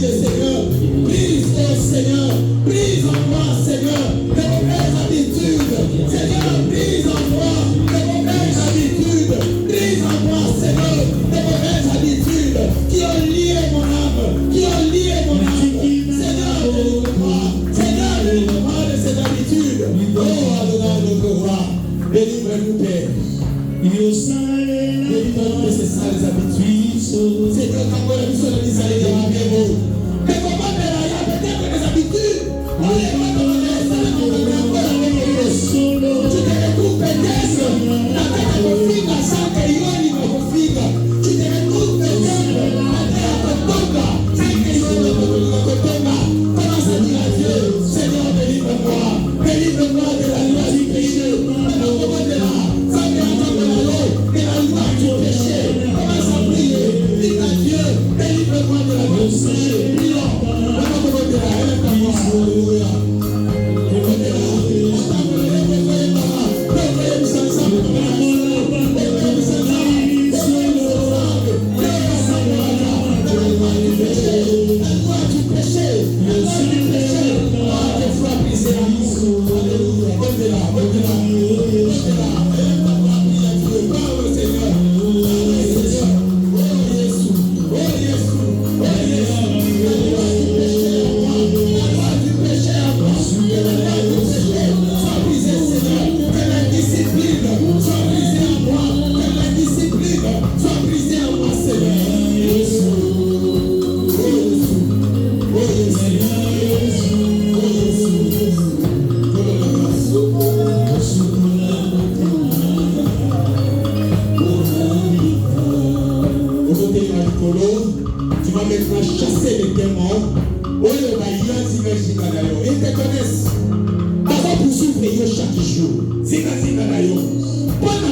le Seigneur. Brise, oh Seigneur. Brise en moi, Seigneur, de mauvaises habitudes. Seigneur, brise en moi de mauvaises habitudes. Brise en moi, Seigneur, de mauvaises habitudes qui ont lié mon âme, qui ont lié mon âme. Seigneur, délivre-moi. Seigneur, délivre-moi de ces habitudes. Oh, Adonai, notre roi, délivre-nous, Père. Délivre-nous de ces sales habitudes. Seigneur, quand on a vu sur la liste, allez dire, mais comment faire rien? Peut-être des habitudes. On les voit dans le reste, on les voit dans le reste. Tu te retrouves peut-être la tête à mon fils, la sang que il va mon fils. Tu te retrouves peut-être la tête à ton tonga, sang que il va ton tonga. Commence à dire à Dieu, Seigneur, délivre-moi. Délivre-moi de la loi du péché. Délivre-moi de la sang que attend de la loi, de la loi du péché. Commence à prier. Dis à Dieu, délivre-moi de la loi du péché. Prions. Délivre-moi de la loi du péché. Tu vas maintenant chasser les démons. Ils te connaissent. Avant poursuivre chaque jour.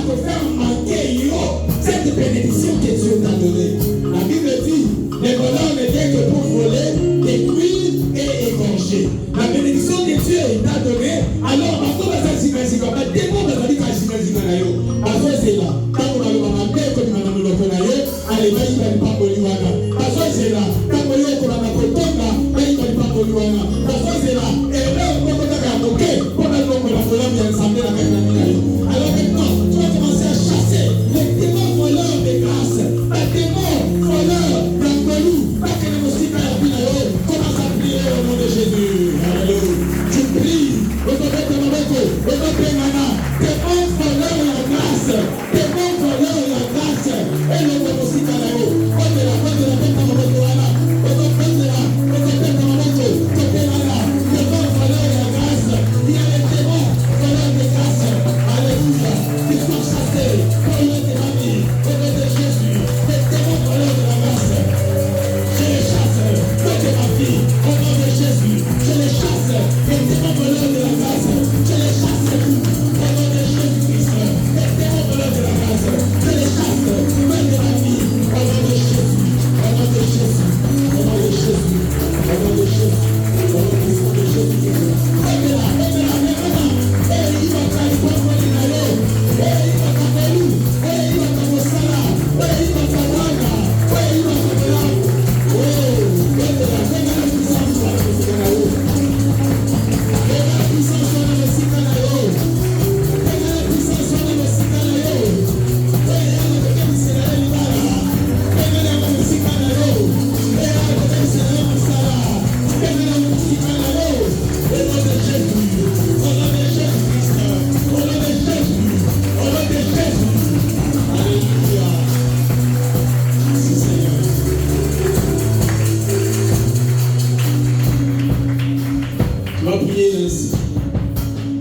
Pour faire manquer cette bénédiction que Dieu t'a donnée. La Bible dit, les voleurs ne viennent que pour voler, détruire et égorger. La bénédiction que Dieu t'a donnée, alors maintenant, alors maintenant, tu vas commencer à chasser les démons voleurs de grâce, les démons voleurs d'Angoulou, pas que les moustiques à la vie. Commence à prier au nom de Jésus. Alléluia. Tu pries, au nom de Mamoko, au nom de Nana, démons voleurs de la grâce, démons voleurs de la grâce, et le moustiques à la vie. Côté la tête de Mamoko, au nom de la tête de Mamoko, côté la démons voleurs de la grâce, il y a les démons voleurs de grâce. Alléluia. Ils sont chassés pour le nom de la vie, au nom de Jésus, les démons voleurs de la grâce. Je les chasse de ma vie, au nom de Jésus. Je les chasse, les démons voleurs de la grâce. Je les chasse, au nom de Jésus-Christ. Les démons voleurs de la grâce. Je les chasse de ma vie, au nom de Jésus. Au nom de Jésus. Au nom de Jésus. Au nom de Jésus. Au nom de Jésus.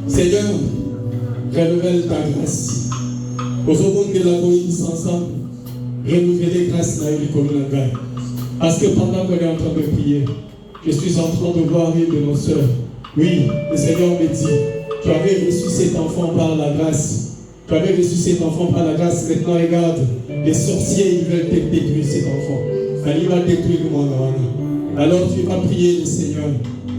Seigneur, renouvelle ta grâce. Au seconde de la coïncidence ensemble, renouveler grâce dans le Kolonanga. Parce que pendant qu'on est en train de prier, je suis en train de voir une de nos sœurs. Oui, le Seigneur me dit, tu avais reçu cet enfant par la grâce. Tu avais reçu cet enfant par la grâce. Maintenant, regarde, les sorciers, ils veulent te détruire cet enfant. Il va détruire mon âme. Alors tu vas prier le Seigneur,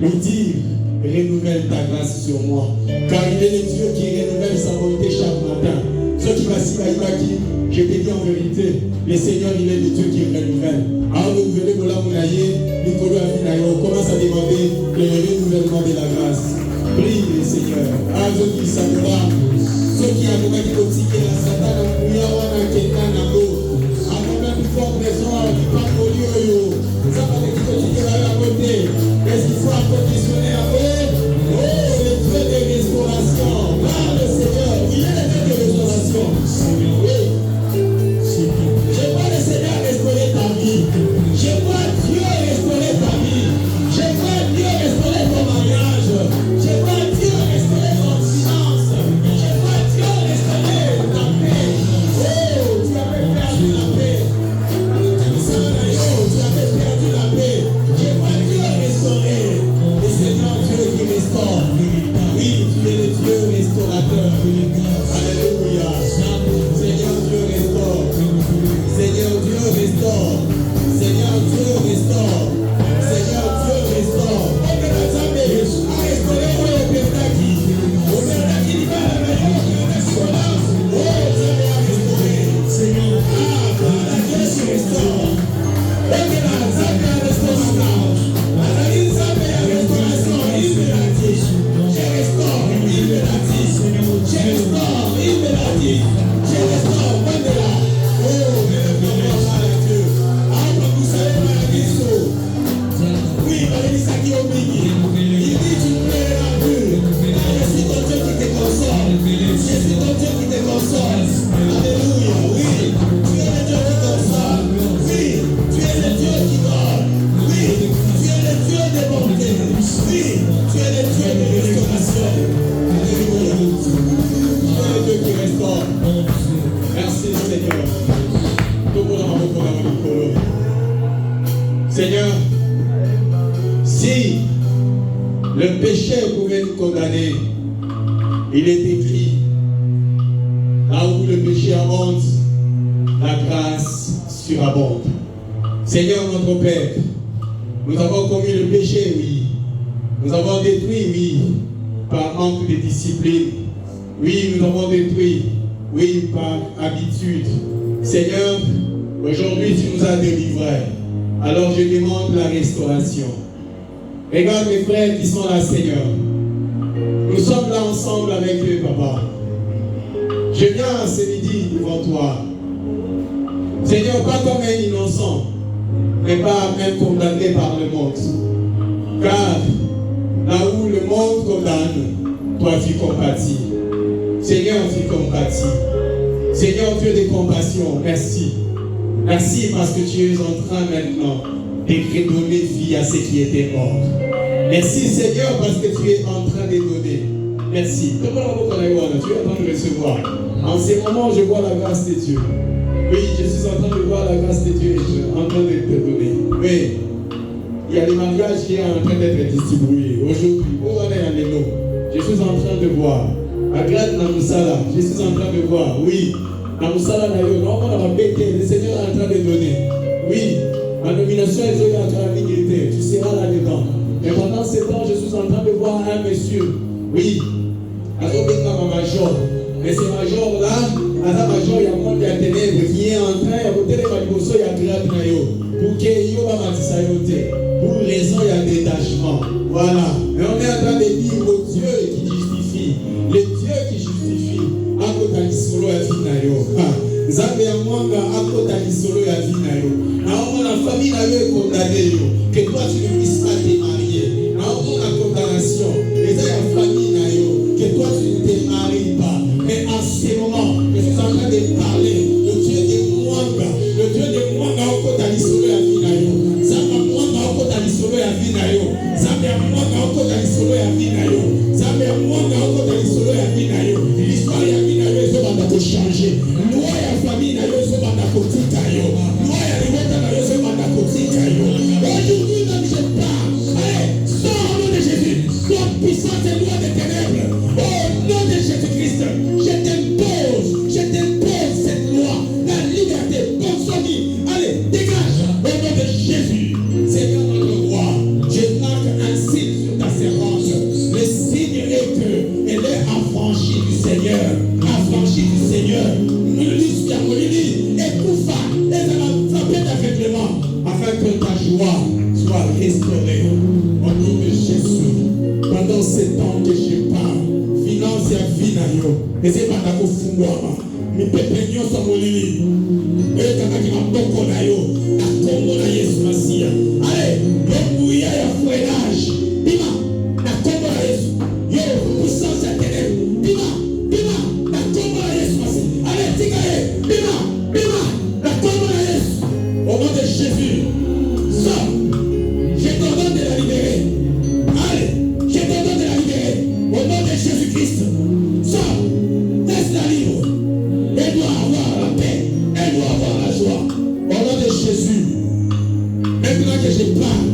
lui dire, renouvelle ta grâce sur moi. Car il est le Dieu qui renouvelle sa volonté chaque matin. Ce qui va s'y qui, je te dis en vérité, le Seigneur, il est le Dieu qui renouvelle. Alors renouveler Nicolas Mounaye, Nicolas Afinayo. Commence à demander le renouvellement de la grâce. Prie le Seigneur. À ceux qui s'accordent, ceux qui ont qui continuent la Satan, nous avons quelqu'un dans l'eau. Avant même une forte raison, qui parle au lieu. Ça va être qui à côté. Est-ce qu'il faut conditionner après? Oh, le Dieu de restauration. Là, le Seigneur, il est le Dieu de restauration. Oui. Je vois le Seigneur restaurer ta vie. Je vois Dieu restaurer ta vie. Je vois Dieu restaurer ton mariage. Je vois Dieu restaurer ton silence. Je vois Dieu restaurer ta paix. Oh, tu avais perdu la paix. Tu avais perdu la paix. Je vois Dieu restaurer. Le Seigneur Dieu qui restaure. Oui, tu es le Dieu restaurateur. Alléluia. Seigneur Dieu restaure. Seigneur Dieu restaure. Seigneur Dieu restaure. Seigneur Dieu restaure. Seigneur, si le péché pouvait nous condamner, il est écrit, là où le péché abonde, la grâce surabonde. Seigneur notre Père, nous avons commis le péché, oui. Nous avons détruit, oui, par manque de discipline. Oui, nous avons détruit, oui, par habitude. Seigneur, aujourd'hui tu nous as délivrés. Alors je demande la restauration. Regarde mes frères qui sont là, Seigneur. Nous sommes là ensemble avec eux, Papa. Je viens ce midi devant toi. Seigneur, pas comme un innocent, mais pas même condamné par le monde. Car là où le monde condamne, toi tu compatis. Seigneur, tu compatis. Seigneur, Dieu de compassion, merci. Merci parce que tu es en train maintenant de redonner vie à ceux qui étaient morts. Merci Seigneur parce que tu es en train de donner. Merci. Tu es en train de recevoir. En ce moment, je vois la grâce de Dieu. Oui, je suis en train de voir la grâce de Dieu en train de te donner. Oui, il y a des mariages qui sont en train d'être distribués. Aujourd'hui, je suis en train de voir. À Grade Namusala, je suis en train de voir. Oui. Le Seigneur est en train de donner. Oui, ma nomination est en train de dignité. Tu seras là-dedans. Mais pendant ce temps, je suis en train de voir un monsieur. Oui, ma major. Mais ce major-là, un major, il y a un monde de ténèbres qui est en train de voter les malibossos, il y a grave pour qu'il y ait pour raison, il y a détachement. Voilà. Mais on est en train de dire au Dieu qui justifie. Le Dieu qui justifie. Akota lisolo ya vie na yo. Nzambe ya mwanga akota lisolo ya vie na yo. Na la famille na yo est condamnée yo. Que toi tu ne puisses pas te marier. Na la condamnation. Les la famille na yo. Que toi tu ne te maries pas. Mais en ce moment, je suis en train de parler. Le Dieu de mwanga. Le Dieu de mwanga akota lisolo ya vie na yo. Zamba mwanga akota lisolo ya vie na yo. Zamba mwanga akota lisolo ya vie na yo. Zamba mwanga akota lisolo ya vie na yo. L'histoire ya vie na yo ezobanda kochanger. Loi ya famille na yo ezobanda kotika yo. Loi ya libota na yo ezobanda kotika yo. Aujourd'hui même je parle. Allez, sors au nom de Jésus. Toi puissante et loi des ténèbres. Au nom de Jésus-Christ, je t'impose cette loi. La liberté, consomme. Allez, dégage au nom de Jésus. Seigneur notre roi, je marque un signe sur ta servante. Le signe est que elle est affranchie du Seigneur. Affranchie du Seigneur. Afin que ta joie restaurer. Au nom de Jésus, pendant ces temps que je parle, finance ya vie na yo, ezebanda kofungwama, mipepe nyonso molili, ekakaki maboko na yo, na kombo na Yesu Masiya. Allez, lokuya ya freinage, bima, na kombo na Yesu. Yo, puissance ya ténèbres, bima, bima, na kombo na Yesu Masiya. Allez, tikaye, bima, bima, na kombo na Yesu. Au nom de Jésus, sors. Je t'ordonne de la libérer. Allez, je t'ordonne de la libérer. Au nom de Jésus-Christ, sors, laisse-la libre. Elle doit avoir la paix, elle doit avoir la joie. Au nom de Jésus, maintenant que je parle,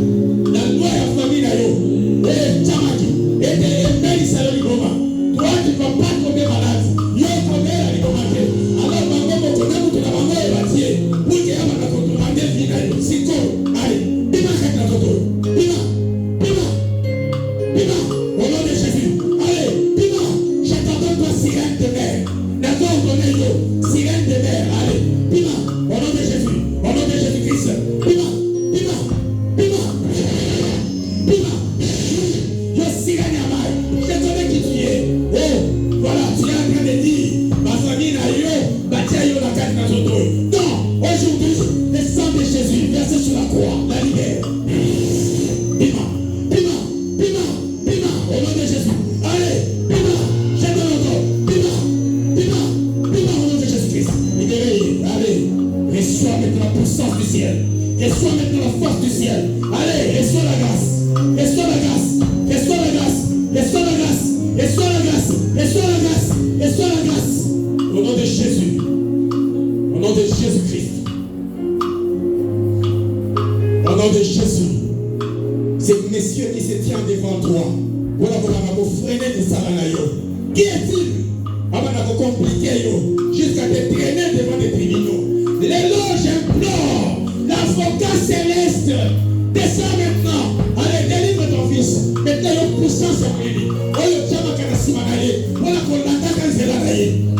la loi et la famille d'ailleurs, et Tamaki, et des Meli Saloni Goma, toi tu ne vas pas tomber malade. Yo tomber la ligomate. Alors, maman, mon connaît, tu n'as pas mal bâti. Pour qu'il y ait un contrôle de vie d'ailleurs. C'est quoi? Allez, bima, la contrôle. Bima, bima, bima. Au nom de Jésus. Allez, bima, je t'entends toi, sirène de mer. D'accord, on connaît yo, sirène de mer. Allez, bima, au nom de Jésus. Au nom de Jésus-Christ. Bima, bima, bima, bima. Yo, sirène à mal. Je connais qui tu es. Oh, voilà, tu es en train de dire, ma famille n'a yo, bâtir yo la carte dans ton dos. Non, aujourd'hui, le sang de Jésus versé sur la croix, la libère. Bima, bima, bima, bima, au nom de Jésus. Allez, bima, je te l'entends. Bima, bima, bima, au nom de Jésus-Christ. Libérez, allez, reçois maintenant la puissance du ciel. Reçois maintenant la force du ciel. Allez, reçois la grâce. Reçois la grâce. Reçois la grâce. Reçois la grâce. Reçois la grâce. Reçois la grâce. Reçois la grâce. Au nom de Jésus. Au nom de Jésus-Christ. Au nom de Jésus. C'est messieurs qui se tient devant toi. Voilà comment on va freiner de Saranayo. Qui est-il? On va compliquer jusqu'à te traîner devant des tribunaux. L'éloge implore. L'avocat céleste. Descends maintenant. Allez, délivre ton fils. Maintenant, il y a une puissance à lui.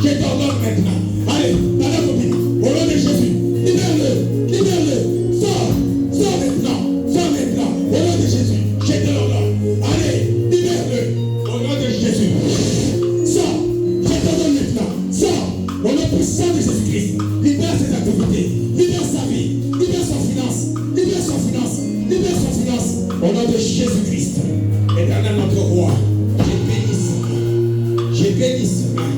Je t'ordonne maintenant. Allez, au nom de Jésus. Libère-le. Libère-le. Sors. Sors maintenant. Sors maintenant. Au nom de Jésus. Je te l'ordonne. Allez, libère-le. Au nom de Jésus. Sors. Je t'ordonne maintenant. Sors. Au nom puissant de Jésus-Christ. Libère ses activités. Libère sa vie. Libère son finance. Libère son finance. Libère son finance. Au nom de Jésus-Christ. Éternel notre roi. Je bénis ce main.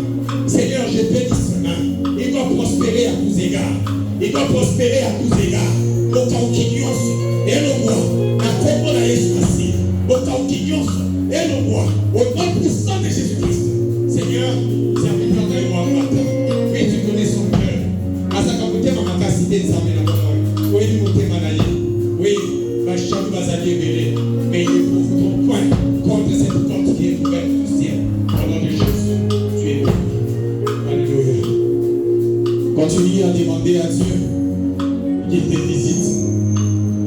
Seigneur, je bénis ce main. Il doit prospérer à tous égards. Il doit prospérer à tous égards. Au Kaukinyos, et le moi, la combo de Jésus Massi. Au Kaukinyos, et le moi, au nom puissant de Jésus-Christ. Seigneur, serviteur de moi matin. Oui, tu connais son cœur. Asakamoute ma capacité de sa main. Oui, nous t'es oui, ma chambre va s'allier belé. Mais il éprouve ton point contre cette porte qui est ouverte du ciel. Au nom de Jésus, tu es bon. Alléluia. Continue à demander à Dieu qu'il te visite.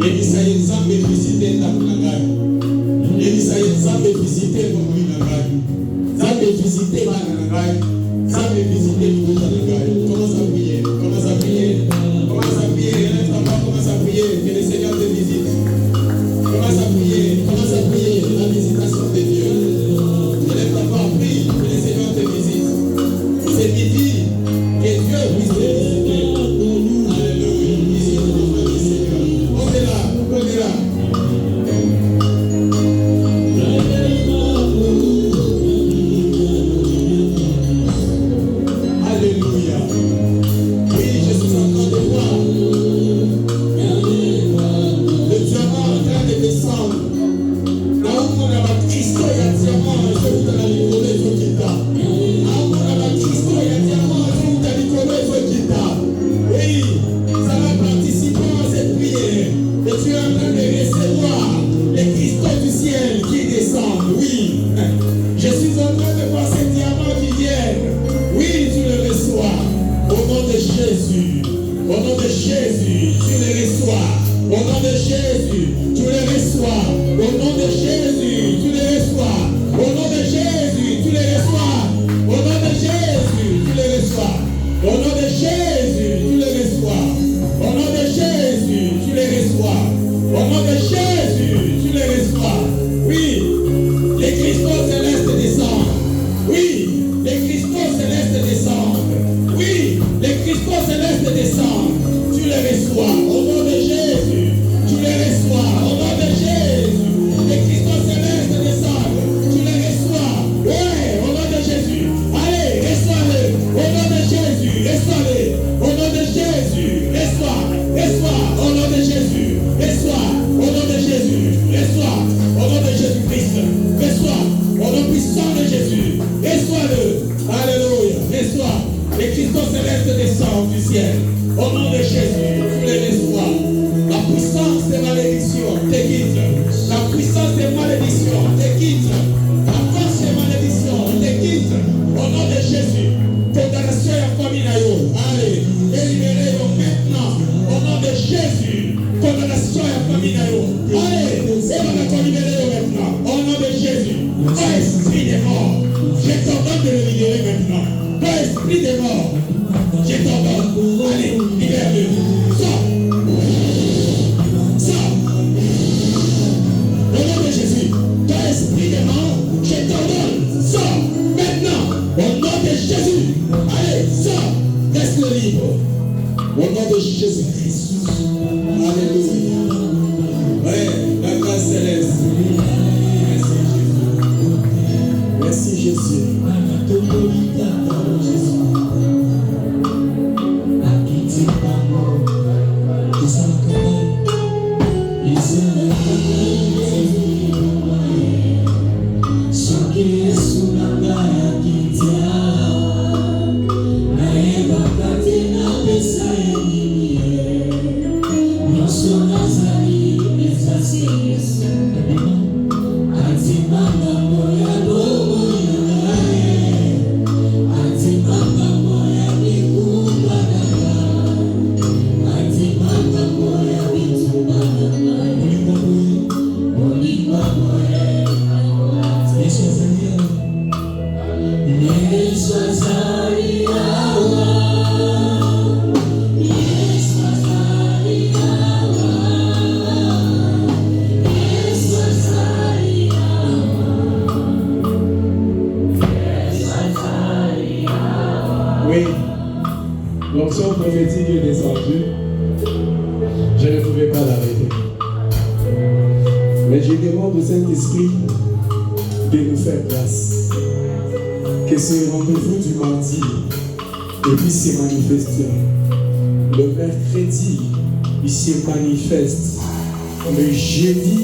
Et il s'agit de visiter ta planète. Et il s'agit de visiter mon planète. Ça me visiter ma planète. Ça me visiter mon planète. Commence à prier. Commence à prier. Commence à prier. Commence à prier. Que le Seigneur te visite. Commence à prier. Commence à prier. La visitation de Dieu. Prie, que le Seigneur te visite. C'est midi, que Dieu puisse te visiter. Alléluia. Visite le Seigneur. On est là, on est là. Alléluia. Oui, je suis en train de voir le diamant en train de descendre. Là où on a ma Christ, il y a diamant, je vous donne la licorne, il faut qu'il tape. Là où on a ma Christ, il y a diamant, je vous donne la licorne, il faut qu'il tape. Oui, ça va participer à cette prière. Et tu es en train de recevoir les cristaux du ciel qui descendent. Oui, je suis en train de voir ces diamants qui viennent. Oui, tu le reçois. Au nom de Jésus. Au nom de Jésus, tu le reçois. Au nom de Jésus, tu le reçois. Au nom de Jésus, tu le reçois. Au nom de Jésus, tu le reçois. Au nom de Jésus, tu le reçois. Au nom de Jésus, tu le reçois. Au nom de Jésus, tu le reçois. Au nom de Jésus, Christ. Reçois. Au nom puissant de Jésus. Reçois-le. Alléluia. Reçois. Les Christos célestes descendent du ciel. Au nom de Jésus, les reçois. La puissance des malédictions te quitte. La puissance des malédictions te quitte. La force des malédictions te quitte. Au nom de Jésus. Condamnation à la famille. Allez, libérez-vous maintenant. Au nom de Jésus. Condamnation à la famille. Allez, libérez-vous maintenant. Au nom de Jésus. Toi, esprit des morts, je t'ordonne de le libérer maintenant. Toi, esprit des morts, je t'ordonne. Allez, libère-le. Sors. Sors. Au nom de Jésus. Toi, esprit des morts, je t'ordonne. Sors. Maintenant. Au nom de Jésus. Allez, sors. Reste libre. Au nom de Jésus-Christ. Alléluia. Ouais, la grâce céleste. Merci Jésus. L'onction prophétique est descendue. Je ne pouvais pas l'arrêter. Mais je demande au Saint-Esprit de nous faire grâce. Que ce rendez-vous du mardi puisse se manifester. Le mercredi, il se manifeste. Le jeudi,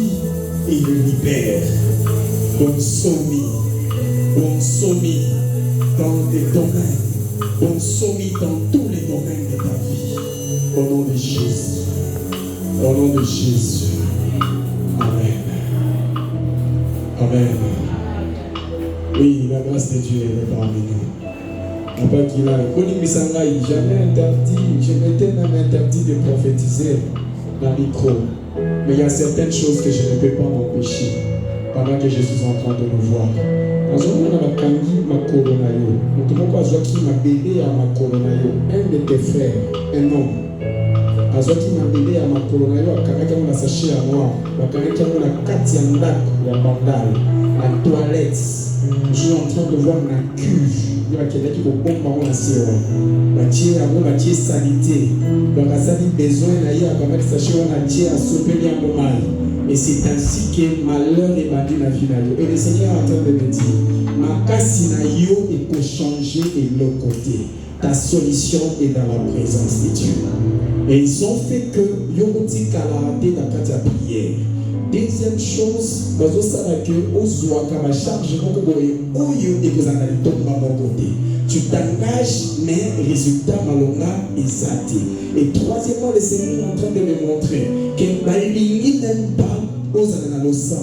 il le libère. Bon sommet dans des domaines. Bon sommet dans tous les domaines de ta vie. Au nom de Jésus. Au nom de Jésus. Amen. Amen. Oui, la grâce de Dieu est parmi nous. Papa qui l'a jamais interdit, je m'étais même interdit de prophétiser dans le micro. Mais il y a certaines choses que je ne peux pas m'empêcher pendant que je suis en train de le voir. Un de tes frères, un homme, azwaki na bébé ya makolo na yo akangaki yango na sachet ya noir, bakangaki yango na kati ya ndako ya bandale na toilette. Je suis en train de voir na cuve yo bakendaki kobomba yango na se wana batie yango batie salité, donc asali besoin na ye akamati sachet wana atie asopeli yango mal. Et c'est ainsi que malheur est battu dans la vie. Et le Seigneur est en train de me dire, ma casse na yo est pour changer de l'autre côté. Ta solution est dans la présence de Dieu. Et ils ont fait que Yomoti Kalahate dans la prière. Deuxième chose, dans ce que Ozoa Kama charge Oyo et que vous en allez tomber à mon côté. Tu t'engages, mais résultat malonga est saté. Et troisièmement, le Seigneur est en train de me montrer que Balingi n'aime pas aux ananalosa.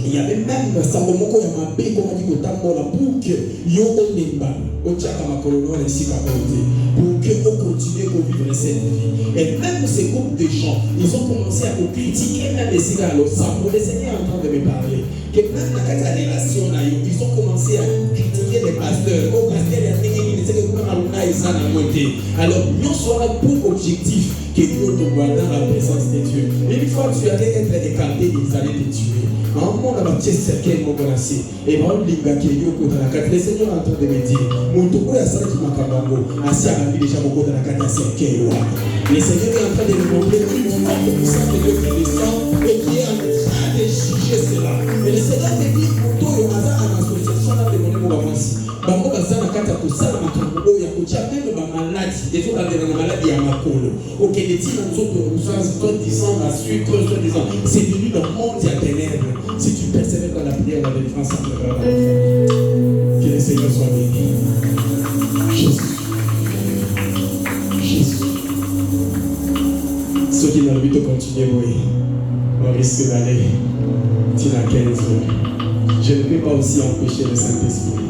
Il y avait même Samomoko Yamabé qu'on a dit pour que Yo Onemba, Ochaka Makolono et Sikapote, pour que vous continuez à vivre cette vie. Et même ces groupes de gens, ils ont commencé à vous critiquer, même les Sikapote. Le Seigneur est en train de me parler. Que même dans la relation, ils ont commencé à critiquer les pasteurs. Au pasteur, il y a alors, nous sommes pour objectif que Dieu te voit dans la présence de Dieu. Une fois que tu allais être écarté, ils allaient te tuer. Un moment, on a petit cercle, mon bonacé. Et on dit que le Seigneur est en train de me dire, mon tour est ça qui m'a cabango. Assez à la vie déjà, mon dans la carte à cercle. Le Seigneur est en train de me montrer une forme puissante de Dieu qui descend et qui est en train de juger cela. Et le Seigneur me dit, pour toi, le hasard à l'association là de mon émotion. Bango bazana kata kusala makambo ya kuchapendo ba maladie des autres de la maladie à makolo OK les petits nous autres soit disant la suite soit disant c'est venu dans le monde des ténèbres si tu persévères dans la la délivrance s'opérera dans notre famille. Que le Seigneur soit béni. Jésus. Jésus. Ceux qui n'ont envie de continuer, oui, on risque d'aller à 15 heures. Je ne peux pas aussi empêcher le Saint-Esprit,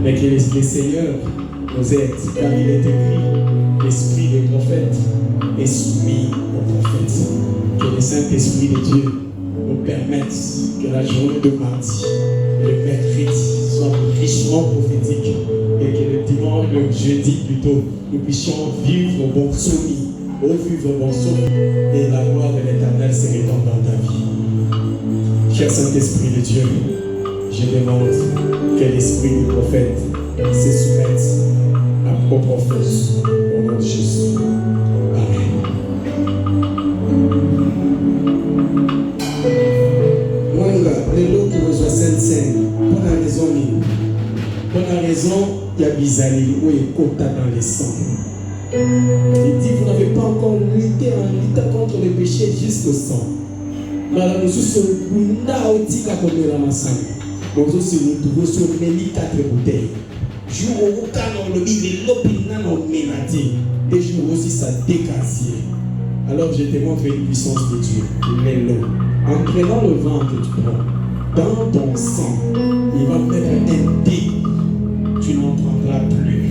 mais que le Seigneur nous aide, car il est écrit, l'esprit des prophètes est soumis aux prophètes. Que le Saint-Esprit de Dieu nous permette que la journée de mardi, le mercredi, soit richement prophétique et que le dimanche, le jeudi plutôt, nous puissions vivre bon soumis, vivre bon soumis et la gloire de l'Éternel se répand dans ta vie. Cher Saint-Esprit de Dieu, je demande que l'esprit du prophète se soumette au prophète au nom de Jésus. Amen. Moi, les lots qui reçoivent Sainte-Sainte, pour la raison, il y a Bizali où il y a quota dans les sangs. Il dit, vous n'avez pas encore lutté en luttant contre le péché jusqu'au sang. Madame, nous sommes nous retrouvons sur 4 bouteilles. Jour où on a le l'opinion des jours aussi ça décassier. Alors je te montre une puissance de Dieu. Mets-le. En prenant le vent que tu prends dans ton sang, il va mettre un dé. Tu n'entendras plus.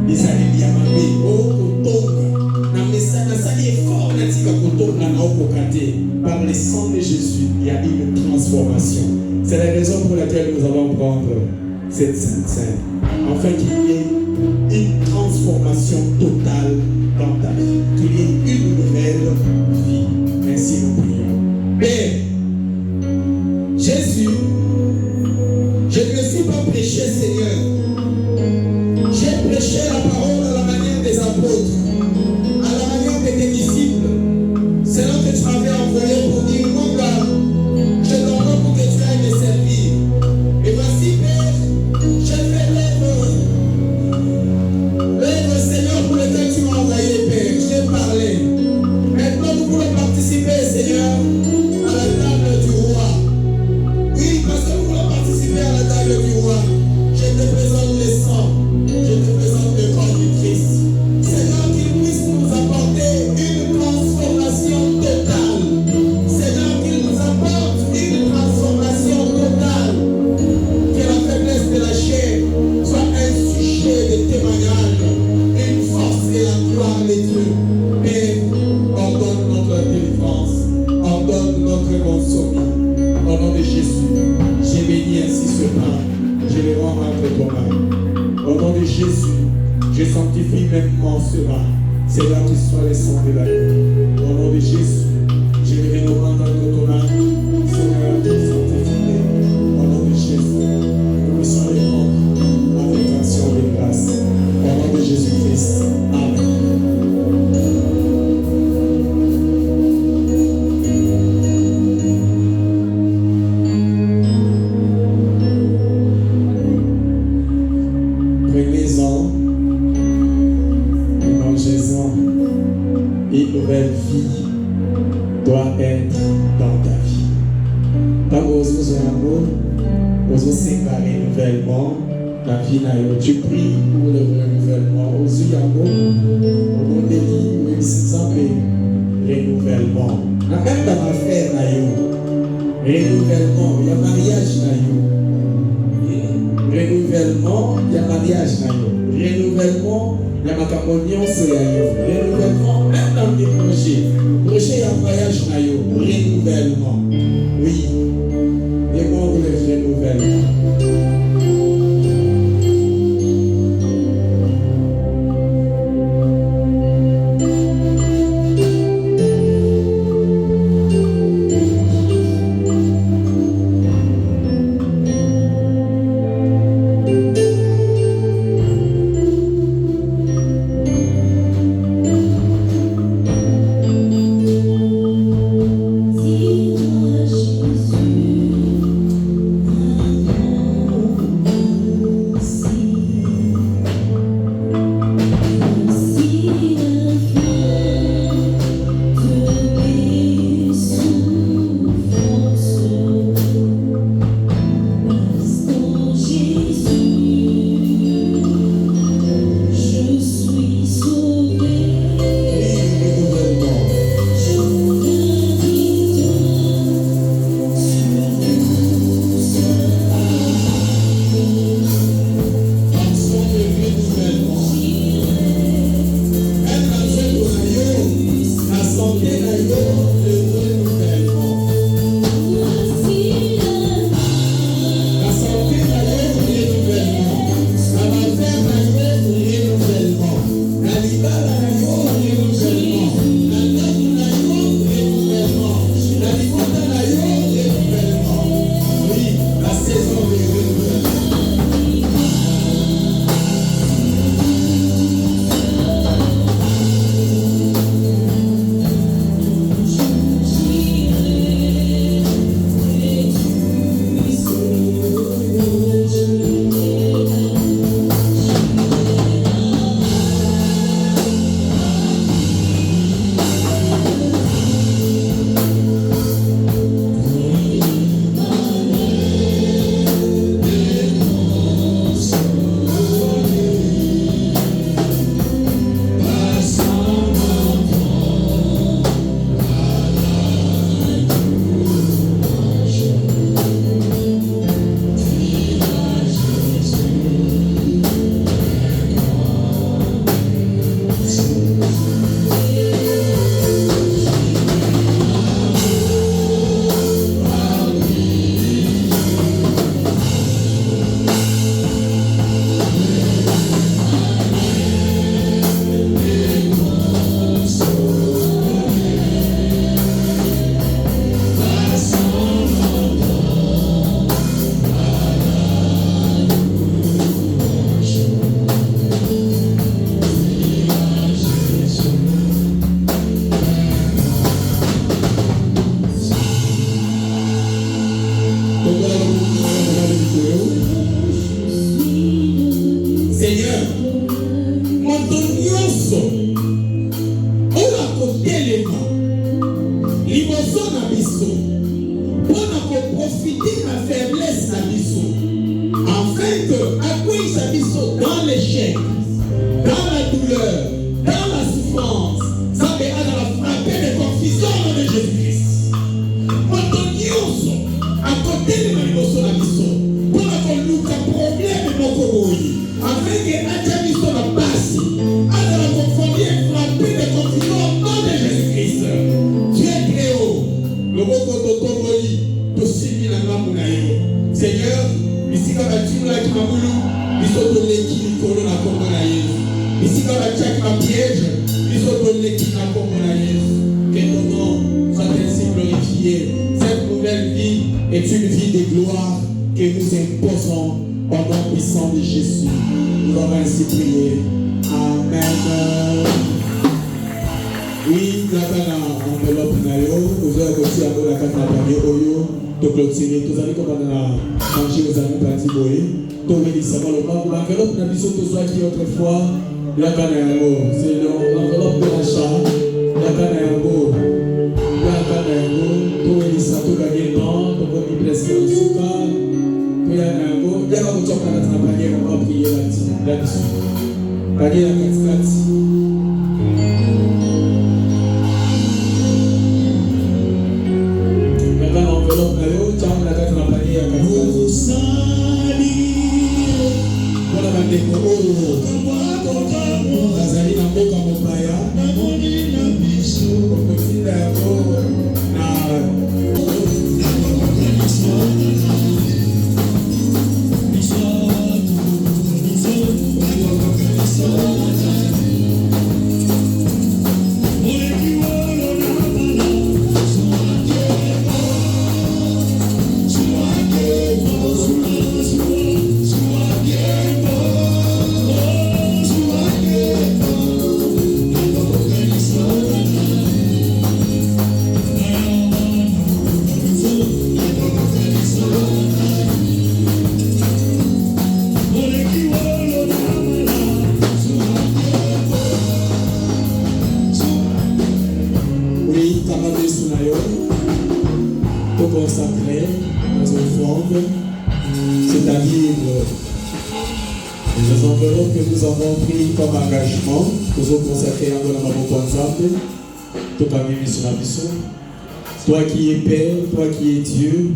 Les années diamantées, par le sang de Jésus, il y a une transformation. C'est la raison pour laquelle nous allons prendre cette Sainte-Sainte. Afin qu'il y ait une transformation totale dans ta vie. Qu'il y ait une nouvelle vie. Ainsi nous prions. Père, Jésus, je ne me suis pas prêché, Seigneur. J'ai prêché la parole à la manière des apôtres, à la manière de tes disciples. C'est là que tu m'avais envoyé pour dire, mon gars, je t'envoie pour que tu ailles me servir. Et voici, Père, je fais l'œuvre, Seigneur, pour lequel tu m'as envoyé, Père. J'ai parlé. Maintenant, nous voulons participer, Seigneur, à la table du roi. Oui, parce que nous voulons participer à la table du roi. Je te présente le sang. Je te présente le corps du Christ. Seigneur, qu'il puisse nous apporter une transformation totale. Seigneur, qu'il nous apporte une transformation totale. Que la faiblesse de la chair soit un sujet de témoignage, une force et la gloire de Dieu. Père, ordonne notre délivrance, ordonne notre bon sommeil. Au nom de Jésus, j'ai béni ainsi ce pain, je le rends entre tes mains. Au nom de Jésus, je sanctifie même ce vin. C'est là qu'il soit le sang de la vie. Au nom de Jésus, je le rends entre tes mains. Seigneur, sanctifie. Au nom de Jésus, nous puissions les prendre avec action de grâce. Au nom de Jésus-Christ. Amen. Prenez-en, mangez-en. Une nouvelle vie doit être dans ta vie. Quand vous avez un amour, vous vous séparez nouvellement la vie. Tu pries pour le renouvellement. Vous avez un amour, vous avez dit, c'est un renouvellement. Même dans ma frère, renouvellement, il y a mariage. Renouvellement, il y a mariage. Renouvellement, il y a ma camoniance. Renouvellement, même dans des projets. Projet, il y a voyage. Renouvellement. Oui. Demande le renouvellement. Dis-moi Jésus. La saison des renouvellements. Toi qui es Père, toi qui es Dieu,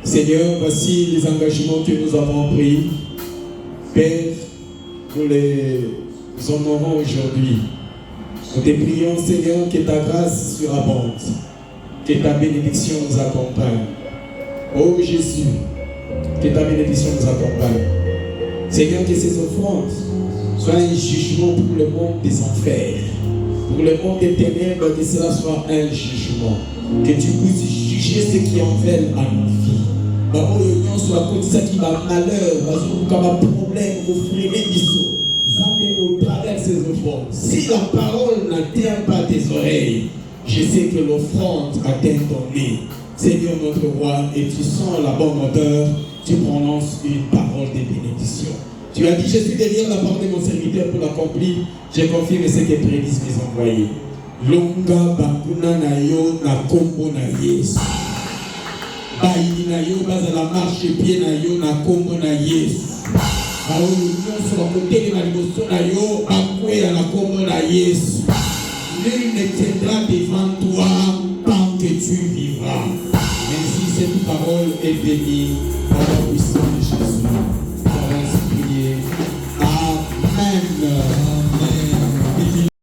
Seigneur, voici les engagements que nous avons pris. Père, nous les honorons aujourd'hui. Nous te prions, Seigneur, que ta grâce surabonde, que ta bénédiction nous accompagne. Oh Jésus, que ta bénédiction nous accompagne. Seigneur, que ces offrandes soient un jugement pour le monde des enfers, pour le monde des ténèbres, que cela soit un jugement. Que tu puisses juger ce qui en veulent à nos vies. sur la côte, ça qui va malheur, comme un problème, au frémé d'issue. Au travers ces offrandes. Si la parole n'atteint pas tes oreilles, je sais que l'offrande atteint ton nez. Seigneur notre roi, et tu sens la bonne odeur, tu prononces une parole de bénédiction. Tu as dit, je suis derrière la parole de mon serviteur pour l'accomplir. Je confirme ce que prédisent mes envoyés. Longa bakuna na yo na kombo na Yesu. Bayi na yo baza la marche pied na yo na kombo na Yesu. Alors nous sur la côté de la liboso na yo bakwea na kombo na Yesu. Nul ne tiendra devant toi tant que tu vivras. Ainsi cette parole est bénie par la puissance de Jésus.